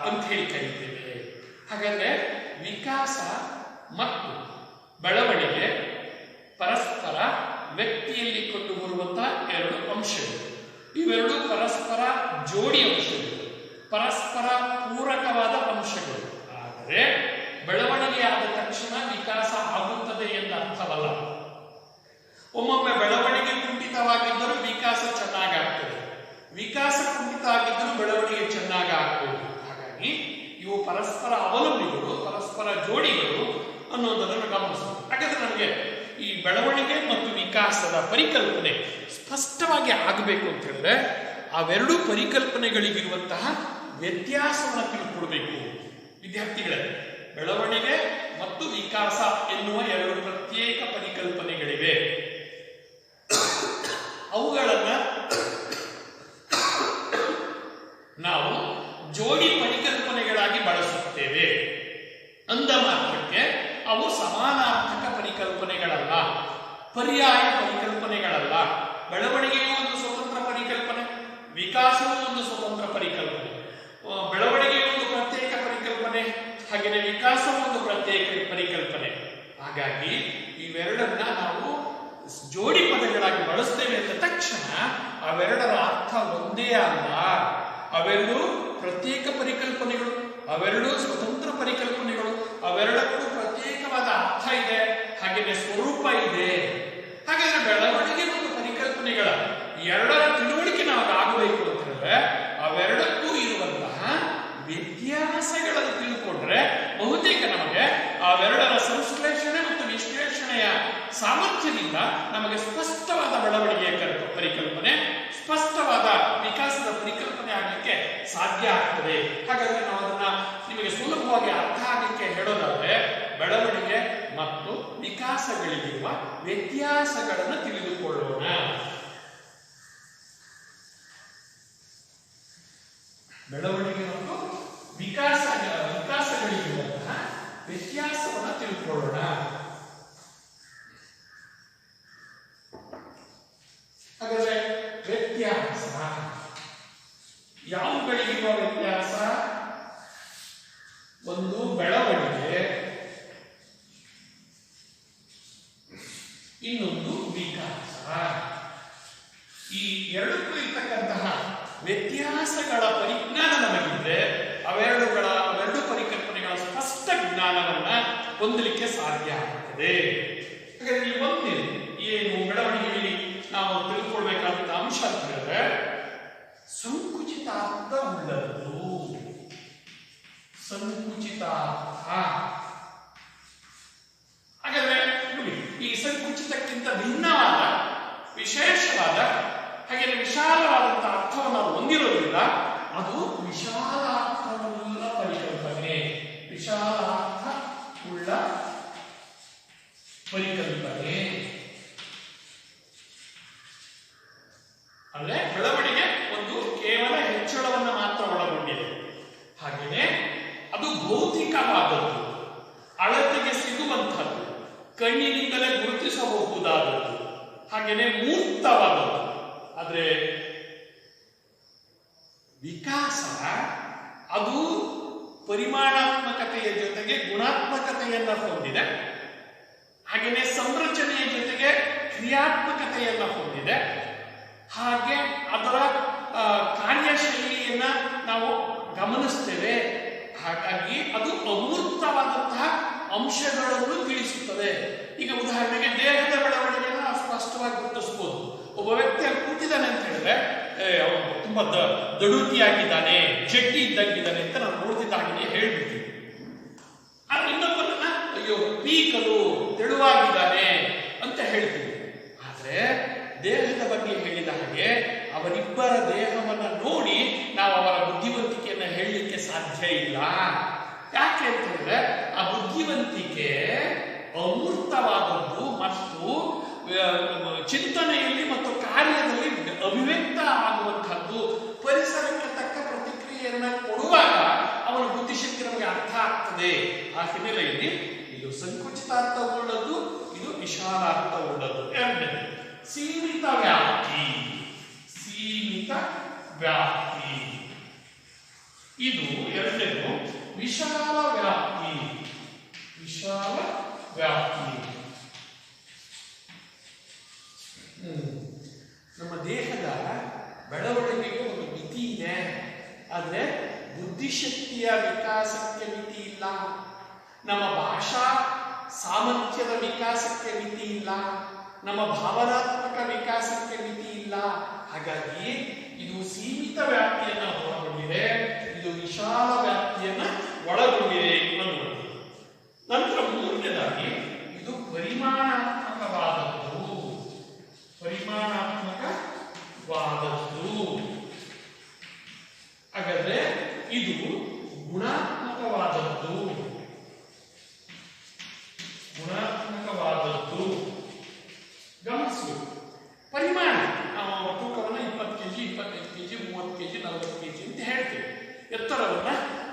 ಅಂತ ಹೇಳಿ ಕರಿತೇವೆ. ಹಾಗಾದ್ರೆ ವಿಕಾಸ ಮತ್ತು ಬೆಳವಣಿಗೆ ಪರಸ್ಪರ ವ್ಯಕ್ತಿಯಲ್ಲಿ ಕೊಂಡು ಬರುವಂತಹ ಎರಡು ಅಂಶಗಳು. ಇವೆರಡು ಪರಸ್ಪರ ಜೋಡಿ ಅಂಶಗಳು, ಪರಸ್ಪರ ಪೂರಕವಾದ ಅಂಶಗಳು. ಆದರೆ ಬೆಳವಣಿಗೆ ಆದ ತಕ್ಷಣ ವಿಕಾಸ ಆಗುತ್ತದೆ ಎಂದ ಅರ್ಥವಲ್ಲ. ಒಮ್ಮೊಮ್ಮೆ ಬೆಳವಣಿಗೆ ಕುಂಠಿತವಾಗಿದ್ದರೂ ವಿಕಾಸ ಚೆನ್ನಾಗಾಗ್ತದೆ, ವಿಕಾಸ ಕುಂಠಿತ ಆಗಿದ್ದರೂ ಬೆಳವಣಿಗೆ ಚೆನ್ನಾಗಿ ಆಗ್ಬೋದು. ಹಾಗಾಗಿ ಇವು ಪರಸ್ಪರ ಅವಲಂಬಿಗಳು, ಪರಸ್ಪರ ಜೋಡಿಗಳು ಅನ್ನೋದನ್ನು ಗಮನಿಸಬೇಕು. ಹಾಗಾದ್ರೆ ನಮಗೆ ಈ ಬೆಳವಣಿಗೆ ಮತ್ತು ವಿಕಾಸದ ಪರಿಕಲ್ಪನೆ ಸ್ಪಷ್ಟವಾಗಿ ಆಗಬೇಕು ಅಂತ ಹೇಳಿದ್ರೆ ಅವೆರಡೂ ಪರಿಕಲ್ಪನೆಗಳಿಗಿರುವಂತಹ ವ್ಯತ್ಯಾಸವನ್ನು ತಿಳ್ಕೊಳ್ಬೇಕು ವಿದ್ಯಾರ್ಥಿಗಳೇ. ಬೆಳವಣಿಗೆ ಮತ್ತು ವಿಕಾಸ ಎನ್ನುವ ಎರಡು ಪ್ರತ್ಯೇಕ ಪರಿಕಲ್ಪನೆಗಳಿವೆ. ಅವುಗಳನ್ನ ನಾವು ಜೋಡಿ ಪರಿಕಲ್ಪನೆಗಳಾಗಿ ಬಳಸುತ್ತೇವೆ. ಅಂದ ಮಾತ್ರಕ್ಕೆ ಅವು ಸಮಾನಾರ್ಥಕ ಪರಿಕಲ್ಪನೆಗಳಲ್ಲ, ಪರ್ಯಾಯ ಪರಿಕಲ್ಪನೆಗಳಲ್ಲ. ಬೆಳವಣಿಗೆಯೂ ಒಂದು ಸ್ವತಂತ್ರ ಪರಿಕಲ್ಪನೆ, ವಿಕಾಸವೂ ಒಂದು ಸ್ವತಂತ್ರ ಪರಿಕಲ್ಪನೆ. ಬೆಳವಣಿಗೆಯೂ ಒಂದು ಪ್ರತ್ಯೇಕ ಪರಿಕಲ್ಪನೆ, ಹಾಗೆಯೇ ವಿಕಾಸವೂ ಒಂದು ಪ್ರತ್ಯೇಕ ಪರಿಕಲ್ಪನೆ. ಹಾಗಾಗಿ ಇವೆರಡನ್ನ ನಾವು ಜೋಡಿ ಪದಗಳಾಗಿ ಬಳಸ್ತೇವೆ ಅಂದ ತಕ್ಷಣ ಅವೆರಡರ ಅರ್ಥ ಒಂದೇ ಅಲ್ಲ. ಅವೆರಡು ಪ್ರತ್ಯೇಕ ಪರಿಕಲ್ಪನೆಗಳು, ಅವೆರಡು ಸ್ವತಂತ್ರ ಪರಿಕಲ್ಪನೆಗಳು, ಅವೆರಡಕ್ಕೂ ಪ್ರತ್ಯೇಕವಾದ ಅರ್ಥ ಇದೆ, ಹಾಗೆಯೇ ಸ್ವರೂಪ ಇದೆ. ಹಾಗಾದ್ರೆ ಬೆಳವಣಿಗೆ ಮತ್ತು ಪರಿಕಲ್ಪನೆಗಳ ಎರಡರ ತಿಳುವಳಿಕೆ ನಾವು ಆಗಬೇಕು ಅಂತ ಹೇಳಿದ್ರೆ ಅವೆರಡಕ್ಕೂ ಇರುವಂತಹ ವ್ಯತ್ಯಾಸಗಳನ್ನು ತಿಳ್ಕೊಂಡ್ರೆ ಸಾಮರ್ಥ್ಯದಿಂದ ನಮಗೆ ಸ್ಪಷ್ಟವಾದ ಬೆಳವಣಿಗೆಯ ಪರಿಕಲ್ಪನೆ, ಸ್ಪಷ್ಟವಾದ ವಿಕಾಸದ ಪರಿಕಲ್ಪನೆ ಆಗಲಿಕ್ಕೆ ಸಾಧ್ಯ ಆಗ್ತದೆ. ಹಾಗಾದ್ರೆ ನಾವು ಅದನ್ನ ನಿಮಗೆ ಸುಲಭವಾಗಿ ಅರ್ಥ ಆಗಲಿಕ್ಕೆ ಹೇಳೋದಾದ್ರೆ ಬೆಳವಣಿಗೆ ಮತ್ತು ವಿಕಾಸಗಳಿಗಿರುವ ವ್ಯತ್ಯಾಸಗಳನ್ನು ತಿಳಿದುಕೊಳ್ಳೋಣ. ಬೆಳವಣಿಗೆ ಮತ್ತು ವಿಕಾಸಗಳಿರುವಂತಹ ವ್ಯತ್ಯಾಸವನ್ನು ತಿಳ್ಕೊಳ್ಳೋಣ. ಹಾಗಾದ್ರೆ ವ್ಯತ್ಯಾಸ ಯಾವುಗಳಿಗಿರುವ ವ್ಯತ್ಯಾಸ? ಒಂದು ಬೆಳವಣಿಗೆ, ಇನ್ನೊಂದು ವಿಕಾಸ. ಈ ಎರಡಕ್ಕೂ ಇರ್ತಕ್ಕಂತಹ ವ್ಯತ್ಯಾಸಗಳ ಪರಿಜ್ಞಾನ ನಮಗಿದ್ರೆ ಅವೆರಡು ಪರಿಕಲ್ಪನೆಗಳ ಸ್ಪಷ್ಟ ಜ್ಞಾನವನ್ನ ಹೊಂದಲಿಕ್ಕೆ ಸಾಧ್ಯ ಆಗ್ತದೆ. ಹಾಗಾದ್ರೆ ಇಲ್ಲಿ ಒಂದೇ ಏನು ಬೆಳವಣಿಗೆಯಲ್ಲಿ ನಾವು ತಿಳ್ಕೊಳ್ಬೇಕಾದಂತ ಅಂಶ ಅಂತ ಹೇಳಿದ್ರೆ ಸಂಕುಚಿತಾರ್ಥ ಉಳ್ಳದ್ದು. ಸಂಕುಚಿತಾರ್ಥ ಹಾಗಾದ್ರೆ ನೋಡಿ, ಈ ಸಂಕುಚಿತಕ್ಕಿಂತ ಭಿನ್ನವಾದ ವಿಶೇಷವಾದ ಹಾಗೆ ವಿಶಾಲವಾದಂತಹ ಅರ್ಥವನ್ನು ನಾವು ಹೊಂದಿರೋದ್ರಿಂದ ಅದು ವಿಶಾಲಾರ್ಥವುಳ್ಳ ಪರಿಕಲ್ಪನೆ, ವಿಶಾಲಾರ್ಥ ಉಳ್ಳ ಪರಿಕಲ್ಪನೆ. ಅಂದ್ರೆ ಬೆಳವಣಿಗೆ ಒಂದು ಕೇವಲ ಹೆಚ್ಚಳವನ್ನು ಮಾತ್ರ ಒಳಗೊಂಡಿದೆ. ಹಾಗೆಯೇ ಅದು ಭೌತಿಕವಾದದ್ದು, ಅಳತೆಗೆ ಸಿಗುವಂಥದ್ದು, ಕಣ್ಣಿನಿಂದಲೇ ಗುರುತಿಸಬಹುದಾದದ್ದು, ಹಾಗೆಯೇ ಮೂರ್ತವಾದದ್ದು. ಆದ್ರೆ ವಿಕಾಸ ಅದು ಪರಿಮಾಣಾತ್ಮಕತೆಯ ಜೊತೆಗೆ ಗುಣಾತ್ಮಕತೆಯನ್ನ ಹೊಂದಿದೆ. ಹಾಗೆಯೇ ಸಂರಚನೆಯ ಜೊತೆಗೆ ಕ್ರಿಯಾತ್ಮಕತೆಯನ್ನ ಹೊಂದಿದೆ. ಹಾಗೆ ಅದರ ಕಾರ್ಯಶೈಲಿಯನ್ನ ನಾವು ಗಮನಿಸ್ತೇವೆ. ಹಾಗಾಗಿ ಅದು ಅಮೂರ್ತವಾದಂತಹ ಅಂಶಗಳನ್ನು ತಿಳಿಸುತ್ತದೆ. ಈಗ ಉದಾಹರಣೆಗೆ ದೇಹದ ಬೆಳವಣಿಗೆಯನ್ನು ನಾವು ಸ್ಪಷ್ಟವಾಗಿ ಗುರುತಿಸಬಹುದು. ಒಬ್ಬ ವ್ಯಕ್ತಿ ಅಲ್ಲಿ ಕೂತಿದ್ದಾನೆ ಅಂತ ಹೇಳಿದ್ರೆ ಅವನು ತುಂಬಾ ದಡುತಿಯಾಗಿದ್ದಾನೆ, ಜಡ್ಡಿ ಇದ್ದಾಗಿದ್ದಾನೆ ಅಂತ ನಾವು ನೋಡ್ತಿದ್ದಾಗಲೇ ಹೇಳ್ಬಿಡ್ತೀವಿ. ಆದ್ರೆ ಇನ್ನೊಬ್ಬರನ್ನ ಅಯ್ಯೋ ಪೀಕಲು ತೆಳುವಾಗಿದ್ದಾನೆ ಅಂತ ಹೇಳ್ತೀವಿ. ಆದ್ರೆ ದೇಹದ ಬಗ್ಗೆ ಹೇಳಿದ ಹಾಗೆ ಅವರಿಬ್ಬರ ದೇಹವನ್ನ ನೋಡಿ ನಾವು ಅವರ ಬುದ್ಧಿವಂತಿಕೆಯನ್ನ ಹೇಳಲಿಕ್ಕೆ ಸಾಧ್ಯ ಇಲ್ಲ. ಯಾಕೆ ಅಂತ ಹೇಳಿದ್ರೆ ಆ ಬುದ್ಧಿವಂತಿಕೆ ಅಮೂರ್ತವಾದದ್ದು ಮತ್ತು ಚಿಂತನೆಯಲ್ಲಿ ಮತ್ತು ಕಾರ್ಯದಲ್ಲಿ ಅಭಿವ್ಯಕ್ತ ಆಗುವಂತಹದ್ದು. ಪರಿಸರಕ್ಕೆ ತಕ್ಕ ಪ್ರತಿಕ್ರಿಯೆಯನ್ನ ಕೊಡುವಾಗ ಅವನ ಬುದ್ಧಿಶಕ್ತಿ ನಮಗೆ ಅರ್ಥ ಆಗ್ತದೆ. ಆ ಹಿನ್ನೆಲೆಯಲ್ಲಿ ಇದು ಸಂಕುಚಿತಾರ್ಥ ಉಳ್ಳದ್ದು, ಇದು ವಿಶಾಲಾರ್ಥ ಉಳ್ಳದ್ದು. ಎರಡನೇದು ಸೀಮಿತ ವ್ಯಾಪ್ತಿ. ಸೀಮಿತ ವ್ಯಾಪ್ತಿ ಇದು ಎರಡನೇದು. ವಿಶಾಲ ವ್ಯಾಪ್ತಿ. ವಿಶಾಲ ವ್ಯಾಪ್ತಿ ನಮ್ಮ ದೇಹದ ಬೆಳವಣಿಗೆಗೆ ಒಂದು ಮಿತಿ ಇದೆ. ಆದ್ರೆ ಬುದ್ಧಿಶಕ್ತಿಯ ವಿಕಾಸಕ್ಕೆ ಮಿತಿ ಇಲ್ಲ. ನಮ್ಮ ಭಾಷಾ ಸಾಮರ್ಥ್ಯದ ವಿಕಾಸಕ್ಕೆ ಮಿತಿ ಇಲ್ಲ. ನಮ್ಮ ಭಾವನಾತ್ಮಕ ವಿಕಾಸಕ್ಕೆ ಮಿತಿ ಇಲ್ಲ. ಹಾಗಾಗಿ ಇದು ಸೀಮಿತ ವ್ಯಾಪ್ತಿಯನ್ನ ಒಳಗೊಂಡಿದೆ, ಇದು ವಿಶಾಲ ವ್ಯಾಪ್ತಿಯನ್ನ ಒಳಗೊಂಡಿದೆ ಅನ್ನುವುದು. ನಂತರ ಮೂರನೇದಾಗಿ ಇದು ಪರಿಮಾಣಾತ್ಮಕವಾದದ್ದು. ಪರಿಮಾಣಾತ್ಮಕವಾದದ್ದು ಹಾಗಾದ್ರೆ ಇದು ಗುಣಾತ್ಮಕವಾದದ್ದು. ಗುಣಾತ್ಮಕವಾದದ್ದು ಗಮನಿಸಬೇಕು. ಪರಿಮಾಣ ನಾವು ತೂಕವನ್ನು 20 kg, 25 kg, 30 kg, 40 kg ಅಂತ ಹೇಳ್ತೇವೆ. ಎತ್ತರವನ್ನ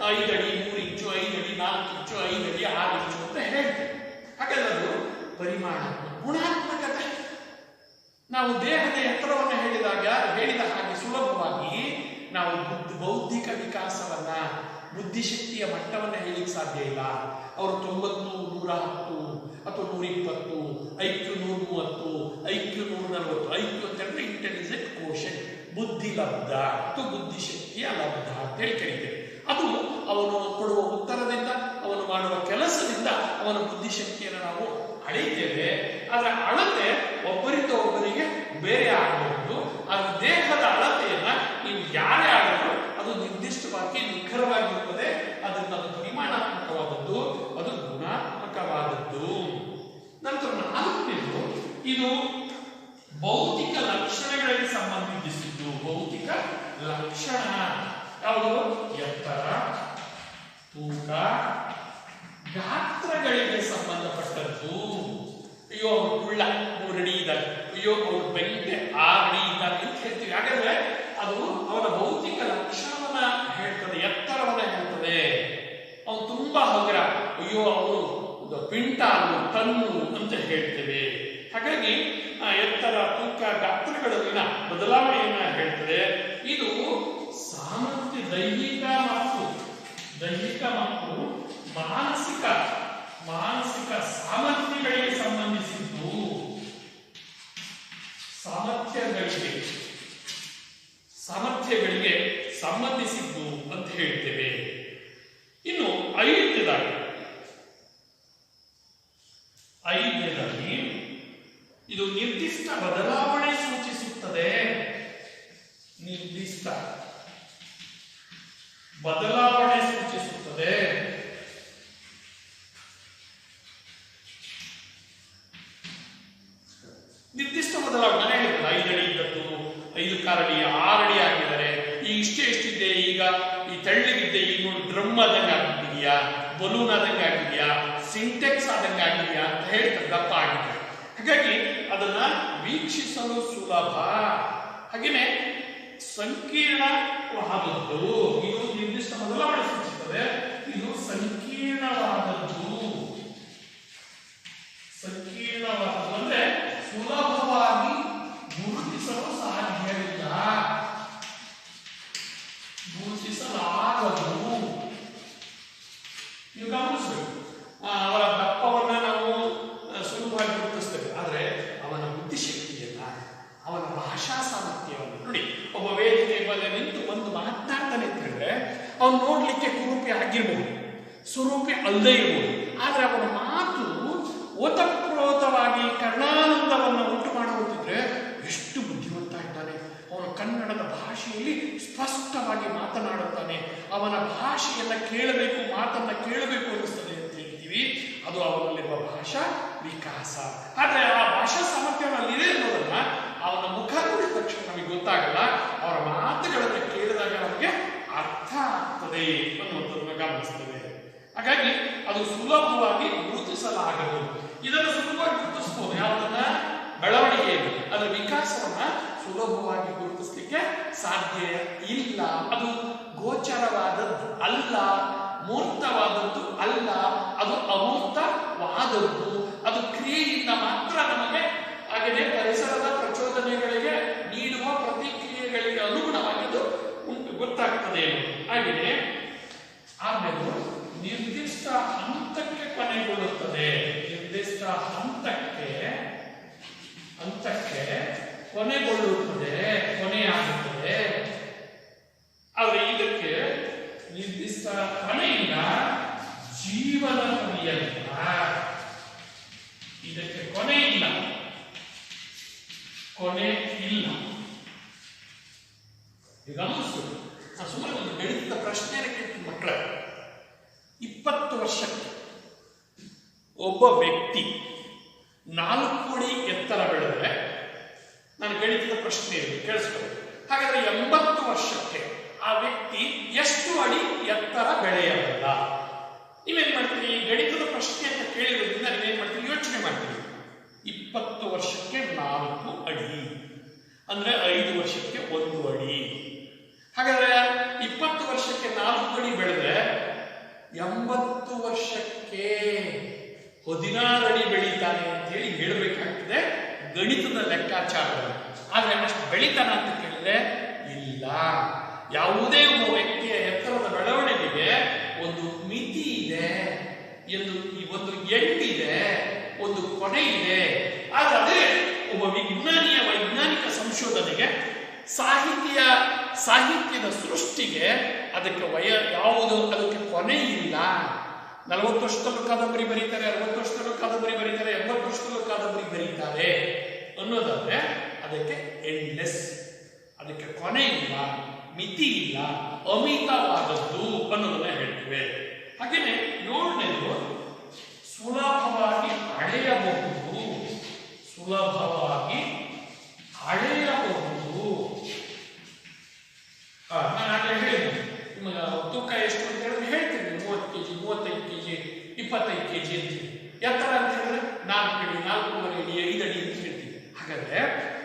5 ಅಡಿ 3 ಇಂಚು, 5 ಅಡಿ 4 ಇಂಚು, 5 ಅಡಿ 6 ಇಂಚು ಅಂತ ಹೇಳ್ತೇವೆ. ಹಾಗಾದ್ರೆ ಅದು ಪರಿಮಾಣ. ಗುಣಾತ್ಮಕತೆ ನಾವು ದೇಹದ ಎತ್ತರವನ್ನು ಹೇಳಿದ ಹಾಗೆ ಸುಲಭವಾಗಿ ನಾವು ಬೌದ್ಧಿಕ ವಿಕಾಸವನ್ನ, ಬುದ್ಧಿಶಕ್ತಿಯ ಮಟ್ಟವನ್ನ ಹೇಳಲಿಕ್ಕೆ ಸಾಧ್ಯ ಇಲ್ಲ. ಅವರು 90, 110 ಅಥವಾ 120, IQ 130, IQ 140. IQ ಅಂತಂದ್ರೆ ಇಂಟೆಲಿಜೆಂಟ್ ಕೋಶನ್, ಬುದ್ಧಿ ಲಬ್ಧ ಅಥವಾ ಬುದ್ಧಿಶಕ್ತಿಯ ಲಬ್ಧ ಅಂತ ಹೇಳಿ ಕರೀತೇವೆ. ಅದು ಅವನು ಕೊಡುವ ಉತ್ತರದಿಂದ, ಅವನು ಮಾಡುವ ಕೆಲಸದಿಂದ ಅವನ ಬುದ್ಧಿಶಕ್ತಿಯನ್ನು ನಾವು ಅಳೆಯುತ್ತೇವೆ. ಆದ್ರೆ ಅಳತೆ ಒಬ್ಬರಿಂದ ಒಬ್ಬರಿಗೆ ಬೇರೆ ಆಗಬಹುದು. ಆದ್ರೆ ದೇಹದ ಅಳತೆಯನ್ನ ನೀವು ಯಾರೇ ಆದರೂ ಅದು ನಿರ್ದಿಷ್ಟವಾಗಿ ನಿಖರವಾಗಿರುತ್ತದೆ. ಅದರಿಂದ ಅದು ಪರಿಮಾಣಾತ್ಮಕವಾದದ್ದು, ಅದು ಗುಣಾತ್ಮಕವಾದದ್ದು. ನಂತರ 4ನೇದು ಗಾತ್ರಗಳಿಗೆ ಸಂಬಂಧಪಟ್ಟದ್ದು. ಅಯ್ಯೋ ಅವನು ಕುಳ್ಳ 3 ಅಡಿ ಇದ್ದಾನೆ, ಅಯ್ಯೋ ಅವನು ಬೆಂಡೆ 6 ಅಡಿ ಇದ್ದಾನೆ ಅಂತ ಹೇಳ್ತೀವಿ. ಹಾಗಾದ್ರೆ ಅದು ಅವನ ಭೌತಿಕ ಲಕ್ಷಣವನ್ನ ಹೇಳ್ತದೆ, ಎತ್ತರವನ್ನ ಹೇಳ್ತದೆ. ಅವನು ತುಂಬಾ ಹಗುರ, ಅಯ್ಯೋ ಅವನು ಕ್ವಿಂಟಾಲು ಟನ್ನು ಅಂತ ಹೇಳ್ತೇವೆ. ಹಾಗಾಗಿ ಎತ್ತರ, ತೂಕ, ಗಾತ್ರಗಳಲ್ಲಿನ ಬದಲಾವಣೆಯನ್ನ ಹೇಳ್ತದೆ. ಇದು ಸಾಮರ್ಥ್ಯ, ದೈಹಿಕ ಮತ್ತು ಮಾನಸಿಕ ಸಾಮರ್ಥ್ಯಗಳಿಗೆ ಸಂಬಂಧಿಸಿದ್ದು. ಸಾಮರ್ಥ್ಯಗಳಿಗೆ ಸಂಬಂಧಿಸಿದ್ದು ಅಂತ ಹೇಳ್ತೇವೆ. ಇನ್ನು ಐದನೇದಾಗಿ ಇದು ನಿರ್ದಿಷ್ಟ ಬದಲಾವಣೆ ಸೂಚಿಸುತ್ತದೆ. ನಿರ್ದಿಷ್ಟ ಬದಲಾವಣೆ ಸೂಚಿಸುತ್ತದೆ. ನಿರ್ದಿಷ್ಟ ಬದಲಾವಣೆ ಹೇಳಿದ್ರೆ 5 ಅಡಿ ಇದ್ದದ್ದು 5 ಕಾಲಡಿ 6 ಅಡಿ ಆಗಿದ್ದಾರೆ. ಈಗ ಇಷ್ಟಿದ್ದೆ, ಈಗ ಈ ತೆಳ್ಳಗಿದ್ದೆ, ಈಗ ನೋಡಿ ಡ್ರಮ್ ಆದಂಗೆ ಆಗಿದೆಯಾ, ಬಲೂನ್ ಆದಂಗೆ ಆಗಿದೆಯಾ, ಸಿಂಟೆಕ್ಸ್ ಆದಂಗೆ ಆಗಿದೆಯಾ ಅಂತ ಹೇಳ್ತಾರೆ, ದಪ್ಪ ಆಗಿದೆ. ಹಾಗಾಗಿ ಅದನ್ನ ವೀಕ್ಷಿಸಲು ಸುಲಭ. ಹಾಗೇನೆ ಸಂಕೀರ್ಣವಾದದ್ದು, ಇದು ನಿರ್ದಿಷ್ಟ ಬದಲಾವಣೆ ಸೂಚಿಸುತ್ತದೆ. ಇದು ಸಂಕೀರ್ಣವಾದದ್ದು ಅಂದ್ರೆ ಸುಲಭವಾಗಿ ಗುರುತಿಸಲು ಸಾಧ್ಯವಿಲ್ಲ, ಗುರುತಿಸಲಾಗದು. ನೀವು ಗಮನಿಸಬೇಕು, ಅವರ ದಪ್ಪವನ್ನ ನಾವು ಸುಲಭವಾಗಿ ಗುರುತಿಸ್ತೇವೆ, ಆದ್ರೆ ಅವನ ಬುದ್ಧಿಶಕ್ತಿಯನ್ನ, ಅವನ ಭಾಷಾ ಸಾಮರ್ಥ್ಯವನ್ನು ನೋಡಿ. ಒಬ್ಬ ವೇದಿಕೆ ಮೇಲೆ ನಿಂತು ಒಂದು ಮಾತನಾಡ್ತಾನೆ ಅಂತ ಹೇಳಿದ್ರೆ ಅವನು ನೋಡ್ಲಿಕ್ಕೆ ಕುರೂಪಿ ಆಗಿರ್ಬೋದು, ಸ್ವರೂಪಿ ಅಲ್ಲದೆ ಇರ್ಬೋದು, ಆದ್ರೆ ಅವನ ಮಾತು ಓತಪ್ರೋತವಾಗಿ ಕರ್ಣಾನಂದವನ್ನು ಉಂಟು ಮಾಡುತ್ತಿದ್ರೆ ಎಷ್ಟು ಬುದ್ಧಿವಂತ ಇದ್ದಾನೆ. ಅವನು ಕನ್ನಡದ ಭಾಷೆಯಲ್ಲಿ ಸ್ಪಷ್ಟವಾಗಿ ಮಾತನಾಡುತ್ತಾನೆ. ಅವನ ಭಾಷೆಯನ್ನ ಕೇಳಬೇಕು, ಮಾತನ್ನ ಕೇಳಬೇಕು ಅನಿಸ್ತದೆ ಅಂತ ಹೇಳ್ತೀವಿ. ಅದು ಅವನಲ್ಲಿರುವ ಭಾಷಾ ವಿಕಾಸ. ಆದ್ರೆ ಆ ಭಾಷಾ ಸಾಮರ್ಥ್ಯದಲ್ಲಿದೆ ಅನ್ನೋದನ್ನ ಅವನ ಮುಖ ನೋಡಿದ ತಕ್ಷಣ ನಮಗೆ ಗೊತ್ತಾಗಲ್ಲ, ಅವರ ಮಾತುಗಳನ್ನು ಕೇಳಿದಾಗ ನಮಗೆ ಅರ್ಥ ಆಗ್ತದೆ ಅನ್ನುವಂಥದ್ದನ್ನು ಗಮನಿಸ್ತೇವೆ. ಹಾಗಾಗಿ ಅದು ಸುಲಭವಾಗಿ ಗುರುತಿಸಲಾಗದು. ಇದನ್ನು ಸುಲಭವಾಗಿ ಗುರುತಿಸಬಹುದು. ಯಾವುದನ್ನ? ಬೆಳವಣಿಗೆಯನ್ನು, ಅದರ ವಿಕಾಸವನ್ನ ಸುಲಭವಾಗಿ ಗುರುತಿಸಲಿಕ್ಕೆ ಸಾಧ್ಯ ಇಲ್ಲ. ಅದು ಗೋಚರವಾದದ್ದು ಅಲ್ಲ, ಮೂರ್ತವಾದದ್ದು ಅಲ್ಲ, ಅದು ಅಮೂರ್ತವಾದದ್ದು. ಅದು ಕ್ರಿಯೆಯಿಂದ ಮಾತ್ರ ನಮಗೆ, ಹಾಗೆಯೇ ಪರಿಸರದ ಪ್ರಚೋದನೆಗಳಿಗೆ ನೀಡುವ ಪ್ರತಿಕ್ರಿಯೆಗಳಿಗೆ ಅನುಗುಣವಾಗಿ ಅದು ಗೊತ್ತಾಗ್ತದೆ. ಹಾಗೆಯೇ ಆಮೇಲೆ ನಿರ್ದಿಷ್ಟ ಹಂತಕ್ಕೆ ಕೊನೆಗೊಳ್ಳುತ್ತದೆ. ನಿರ್ದಿಷ್ಟ ಹಂತಕ್ಕೆ ಕೊನೆಗೊಳ್ಳುತ್ತದೆ, ಕೊನೆಯಾಗುತ್ತದೆ. ಆದರೆ ಇದಕ್ಕೆ ನಿರ್ದಿಷ್ಟ ಕೊನೆಯಿಲ್ಲ, ಜೀವನ ಪರ್ಯಂತ ಇದಕ್ಕೆ ಕೊನೆ ಇಲ್ಲ. ಗಮನಿಸು, ಸುಮಾರು ಒಂದು ಗಣಿತದ ಪ್ರಶ್ನೆಯನ್ನು ಕೇಳ್ತೀನಿ ಮಕ್ಕಳ. 20 ವರ್ಷಕ್ಕೆ ಒಬ್ಬ ವ್ಯಕ್ತಿ 4 ಅಡಿ ಎತ್ತರ ಬೆಳೆದ್ರೆ, ನಾನು ಗಣಿತದ ಪ್ರಶ್ನೆ ಕೇಳಿಸ್ಕೊಳ್ಳಿ. ಹಾಗಾದ್ರೆ 80 ವರ್ಷಕ್ಕೆ ಆ ವ್ಯಕ್ತಿ ಎಷ್ಟು ಅಡಿ ಎತ್ತರ ಬೆಳೆಯಬಲ್ಲ? ನೀವೇನ್ ಮಾಡ್ತೀರಿ? ಗಣಿತದ ಪ್ರಶ್ನೆ ಅಂತ ಕೇಳಿರೋದ್ರಿಂದ ನೀವೇನ್ ಮಾಡ್ತೀರಿ? ಯೋಚನೆ ಮಾಡ್ತೀರಿ. 20 ವರ್ಷಕ್ಕೆ 4 ಅಡಿ ಅಂದ್ರೆ 5 ವರ್ಷಕ್ಕೆ 1 ಅಡಿ. ಹಾಗಾದ್ರೆ 20 ವರ್ಷಕ್ಕೆ 4 ಅಡಿ ಬೆಳೆದ್ರೆ 80 ವರ್ಷಕ್ಕೆ 16 ಅಡಿ ಬೆಳೀತಾನೆ ಅಂತ ಹೇಳಿ ಹೇಳಬೇಕಾಗ್ತದೆ ಗಣಿತದ ಲೆಕ್ಕಾಚಾರದಲ್ಲಿ. ಆದ್ರೆ ಅಷ್ಟು ಬೆಳೀತಾನ ಅಂತ ಕೇಳಿದ್ರೆ ಇಲ್ಲ. ಯಾವುದೇ ಒಬ್ಬ ವ್ಯಕ್ತಿಯ ಎತ್ತರದ ಬೆಳವಣಿಗೆಗೆ ಒಂದು ಮಿತಿ ಇದೆ, ಒಂದು ಎಂಡಿದೆ, ಒಂದು ಕೊನೆ ಇದೆ. ಆದ್ರೆ ಅದೇ ಒಬ್ಬ ವಿಜ್ಞಾನಿಯ ವೈಜ್ಞಾನಿಕ ಸಂಶೋಧನೆಗೆ, ಸಾಹಿತ್ಯದ ಸೃಷ್ಟಿಗೆ ಅದಕ್ಕೆ ಯಾವುದು ಅದಕ್ಕೆ ಕೊನೆ ಇಲ್ಲ. 40 ವರ್ಷದಲ್ಲೂ ಕಾದಂಬರಿ ಬರೀತಾರೆ, 60 ವರ್ಷದಲ್ಲೂ ಕಾದಂಬರಿ ಬರೀತಾರೆ, 80 ವರ್ಷದಲ್ಲೂ ಕಾದಂಬರಿ ಬರೀತಾರೆ ಅನ್ನೋದಾದ್ರೆ ಅದಕ್ಕೆ ಎಂಡ್ಲೆಸ್, ಅದಕ್ಕೆ ಕೊನೆ ಇಲ್ಲ, ಮಿತಿ ಇಲ್ಲ, ಅಮಿತವಾದದ್ದು ಅನ್ನೋದನ್ನ ಹೇಳ್ತೇವೆ. ಹಾಗೇನೆ 7ನೇದು ಸುಲಭವಾಗಿ ಅಳೆಯಬಹುದು. ನಾನು ಆಗಲೇ ಹೇಳಿದ್ದೆ ನಿಮಗೆ ತೂಕ ಎಷ್ಟು ಅಂತ ಹೇಳಿದ್ರೆ ಹೇಳ್ತೀನಿ. 30 kg, 35 kg, 25 ಕೆಜಿ ಅಂತೀವಿ. ಎತ್ತರ ಅಂತ ಹೇಳಿದ್ರೆ 4 ಅಡಿ, 4.5 ಅಡಿ, 5 ಅಡಿ ಅಂತ ಹೇಳ್ತೀವಿ. ಹಾಗಾದ್ರೆ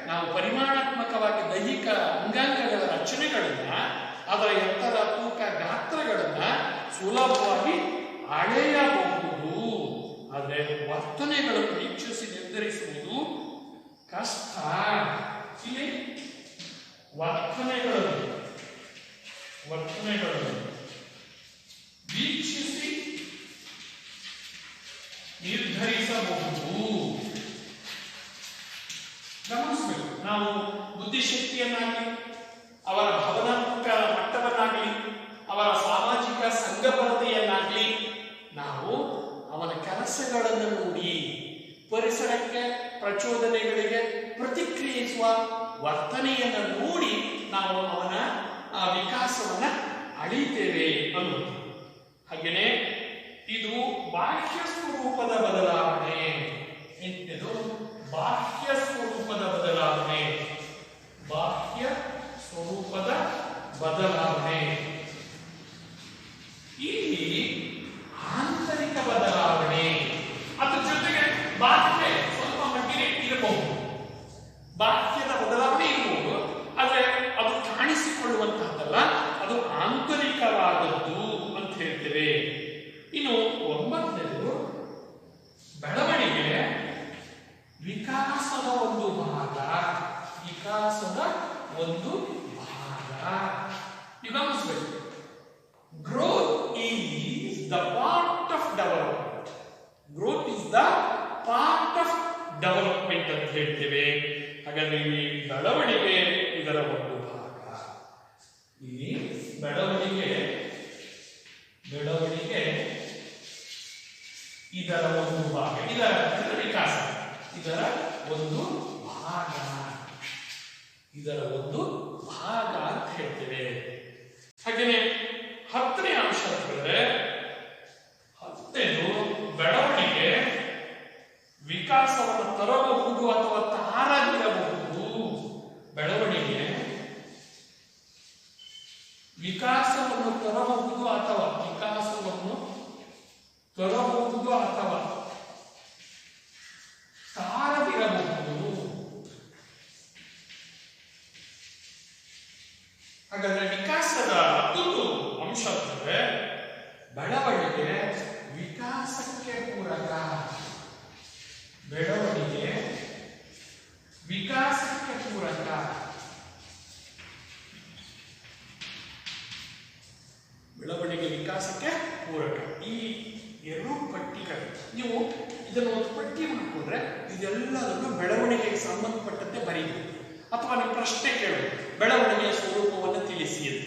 ನಾವು ಪರಿಮಾಣಾತ್ಮಕವಾಗಿ ದೈಹಿಕ ಅಂಗಾಂಗಗಳ ರಚನೆಗಳನ್ನ, ಅದರ ಎತ್ತರ, ತೂಕ, ಗಾತ್ರಗಳನ್ನ ಸುಲಭವಾಗಿ ಅಳೆಯಬಹುದು. ಆದರೆ ವರ್ತನೆಗಳನ್ನು ವೀಕ್ಷಿಸಿ ನಿರ್ಧರಿಸುವುದು ಕಷ್ಟ. ಇಲ್ಲಿ ವರ್ತನೆಗಳನ್ನು ವೀಕ್ಷಿಸಿ ನಿರ್ಧರಿಸಬಹುದು. ಗಮನಿಸಬೇಕು. ನಾವು ಬುದ್ಧಿಶಕ್ತಿಯನ್ನಾಗಲಿ, ಅವರ ಭಾವನಾತ್ಮಕ ಮಟ್ಟವನ್ನಾಗಲಿ, ಅವರ ಸಾಮಾಜಿಕ ಸಂಘಬದ್ಧತೆಯನ್ನಾಗಲಿ ನಾವು ಅವನ ಕೆಲಸಗಳನ್ನು ನೋಡಿ, ಪರಿಸರಕ್ಕೆ ಪ್ರಚೋದನೆಗಳಿಗೆ ಪ್ರತಿಕ್ರಿಯಿಸುವ ವರ್ತನೆಯನ್ನು ನೋಡಿ ನಾವು ಅವನ ವಿಕಾಸವನ್ನ ಅಳಿತೇವೆ ಅನ್ನೋದು. ಹಾಗೆಯೇ ಇದು ಬಾಹ್ಯ ಸ್ವರೂಪದ ಬದಲಾವಣೆ. ಇದು ಬಾಹ್ಯ ಸ್ವರೂಪದ ಬದಲಾವಣೆ. ಬಾಹ್ಯ ಸ್ವರೂಪದ ಬದಲಾವಣೆ. ಇಲ್ಲಿ ಆಂತರಿಕ ಬದಲಾವಣೆ, ಅದ್ರ ಜೊತೆಗೆ ಬಾಹ್ಯ ಸ್ವಲ್ಪ ಮಟ್ಟಿಗೆ ಇರಬಹುದು. ಬಾಹ್ಯದ ಬದಲಾವಣೆ ಇರಬಹುದು, ಆದರೆ ಅದು ಕಾಣಿಸಿಕೊಳ್ಳುವಂತಹದ್ದಲ್ಲ, ಅದು ಆಂತರಿಕವಾದದ್ದು ಅಂತ ಹೇಳ್ತೇವೆ. ಇನ್ನು 9ನೇದು ಬೆಳವಣಿಗೆ ವಿಕಾಸದ ಒಂದು ಭಾಗ. ವಿಕಾಸದ ಒಂದು ಭಾಗ. ಗಮನಿಸಬೇಕು. Growth is the part of development. Growth is the part of development ಅಂತ ಹೇಳ್ತೇವೆ. ಹಾಗಾದ್ರೆ ಇಲ್ಲಿ ಬೆಳವಣಿಗೆ ಇದರ ಒಂದು ಭಾಗ. ಇಲ್ಲಿ ಬೆಳವಣಿಗೆ ಇದರ ಒಂದು ಭಾಗ. ಇದರ ವಿಕಾಸ ಇದರ ಒಂದು ಭಾಗ. ಇದರ ಒಂದು ಭಾಗ ಅಂತ ಹೇಳ್ತೇವೆ. ಹಾಗೆಯೇ 10ನೇ ಅಂಶ ಅಂತ ಹೇಳಿದ್ರೆ, 10ನೇದು ಬೆಳವಣಿಗೆ ವಿಕಾಸವನ್ನು ತರಬಹುದು ಅಥವಾ ತಾರದಿರಬಹುದು. ಬೆಳವಣಿಗೆ ವಿಕಾಸವನ್ನು ತರಬಹುದು ಅಥವಾ ತಾರದಿರಬಹುದು. ಹಾಗಾದ್ರೆ ವಿಕಾಸದ ಮತ್ತೊಂದು ಅಂಶ ಅಂದರೆ ಬೆಳವಣಿಗೆ ವಿಕಾಸಕ್ಕೆ ಪೂರಕ. ಬೆಳವಣಿಗೆ ವಿಕಾಸಕ್ಕೆ ಪೂರಕ. ಬೆಳವಣಿಗೆ ವಿಕಾಸಕ್ಕೆ ಪೂರಕ. ಈ ಎರಡು ಪಟ್ಟಿಗಳು ನೀವು ಇದನ್ನು ಒಂದು ಪಟ್ಟಿ ಮಾಡಿಕೊಂಡ್ರೆ ಇದೆಲ್ಲದನ್ನು ಬೆಳವಣಿಗೆಗೆ ಸಂಬಂಧಪಟ್ಟಂತೆ ಬರೀಬೇಕು. ಅಥವಾ ನೀವು ಪ್ರಶ್ನೆ ಕೇಳಬೇಕು, ಬೆಳವಣಿಗೆಯ ಸ್ವರೂಪವನ್ನು ತಿಳಿಸಿ ಅಂತ.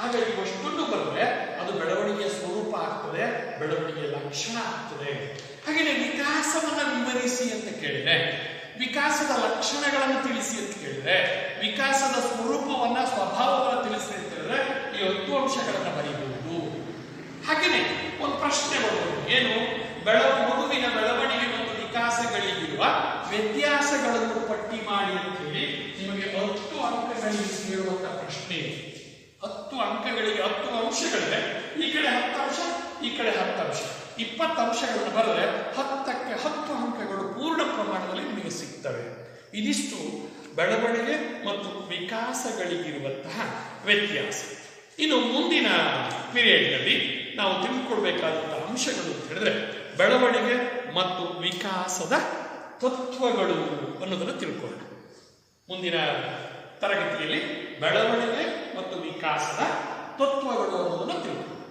ಆಗ ಇವಷ್ಟೊಂದು ಬರೆದ್ರೆ ಅದು ಬೆಳವಣಿಗೆಯ ಸ್ವರೂಪ ಆಗ್ತದೆ, ಬೆಳವಣಿಗೆಯ ಲಕ್ಷಣ ಆಗ್ತದೆ. ಹಾಗೆಯೇ ವಿಕಾಸವನ್ನ ವಿವರಿಸಿ ಅಂತ ಕೇಳಿದ್ರೆ, ವಿಕಾಸದ ಲಕ್ಷಣಗಳನ್ನು ತಿಳಿಸಿ ಅಂತ ಕೇಳಿದ್ರೆ, ವಿಕಾಸದ ಸ್ವರೂಪವನ್ನ ಸ್ವಭಾವವನ್ನು ತಿಳಿಸಿ ಅಂತ ಹೇಳಿದ್ರೆ ಈ 10 ಅಂಶಗಳನ್ನು ಬರೀಬಹುದು. ಹಾಗೆಯೇ ಒಂದು ಪ್ರಶ್ನೆ ಬರಬಹುದು, ಏನು? ಮಗುವಿನ ಬೆಳವಣಿಗೆ ಮತ್ತು ವಿಕಾಸಗಳಿಗಿರುವ ವ್ಯತ್ಯಾಸಗಳನ್ನು ಪಟ್ಟಿ ಮಾಡಿ ಅಂತ ಹೇಳಿ ನಿಮಗೆ 10 ಅಂಕಗಳಿಗೆ ಕೇಳುವಂತಹ ಪ್ರಶ್ನೆ. 10 ಅಂಕಗಳಿಗೆ 10 ಅಂಶಗಳಿವೆ. ಈ ಕಡೆ 10 ಅಂಶ, ಈ ಕಡೆ 10 ಅಂಶ, 20 ಅಂಶಗಳನ್ನು ಬರೆದ್ರೆ 10ಕ್ಕೆ 10 ಅಂಕಗಳು ಪೂರ್ಣ ಪ್ರಮಾಣದಲ್ಲಿ ನಿಮಗೆ ಸಿಗ್ತವೆ. ಇದಿಷ್ಟು ಬೆಳವಣಿಗೆ ಮತ್ತು ವಿಕಾಸಗಳಿಗಿರುವಂತಹ ವ್ಯತ್ಯಾಸ. ಇನ್ನು ಮುಂದಿನ ಪೀರಿಯಡ್ನಲ್ಲಿ ನಾವು ತಿಳ್ಕೊಳ್ಬೇಕಾದಂತಹ ಅಂಶಗಳು ಅಂತ ಹೇಳಿದ್ರೆ ಬೆಳವಣಿಗೆ ಮತ್ತು ವಿಕಾಸದ ತತ್ವಗಳು ಅನ್ನೋದನ್ನು ತಿಳ್ಕೊಳ್ಳೋಣ. ಮುಂದಿನ ತರಗತಿಯಲ್ಲಿ ಬೆಳವಣಿಗೆ ಮತ್ತು ವಿಕಾಸದ ತತ್ವಗಳು ಅನ್ನೋದನ್ನು ತಿಳ್ಕೊಳ್ಳೋಣ.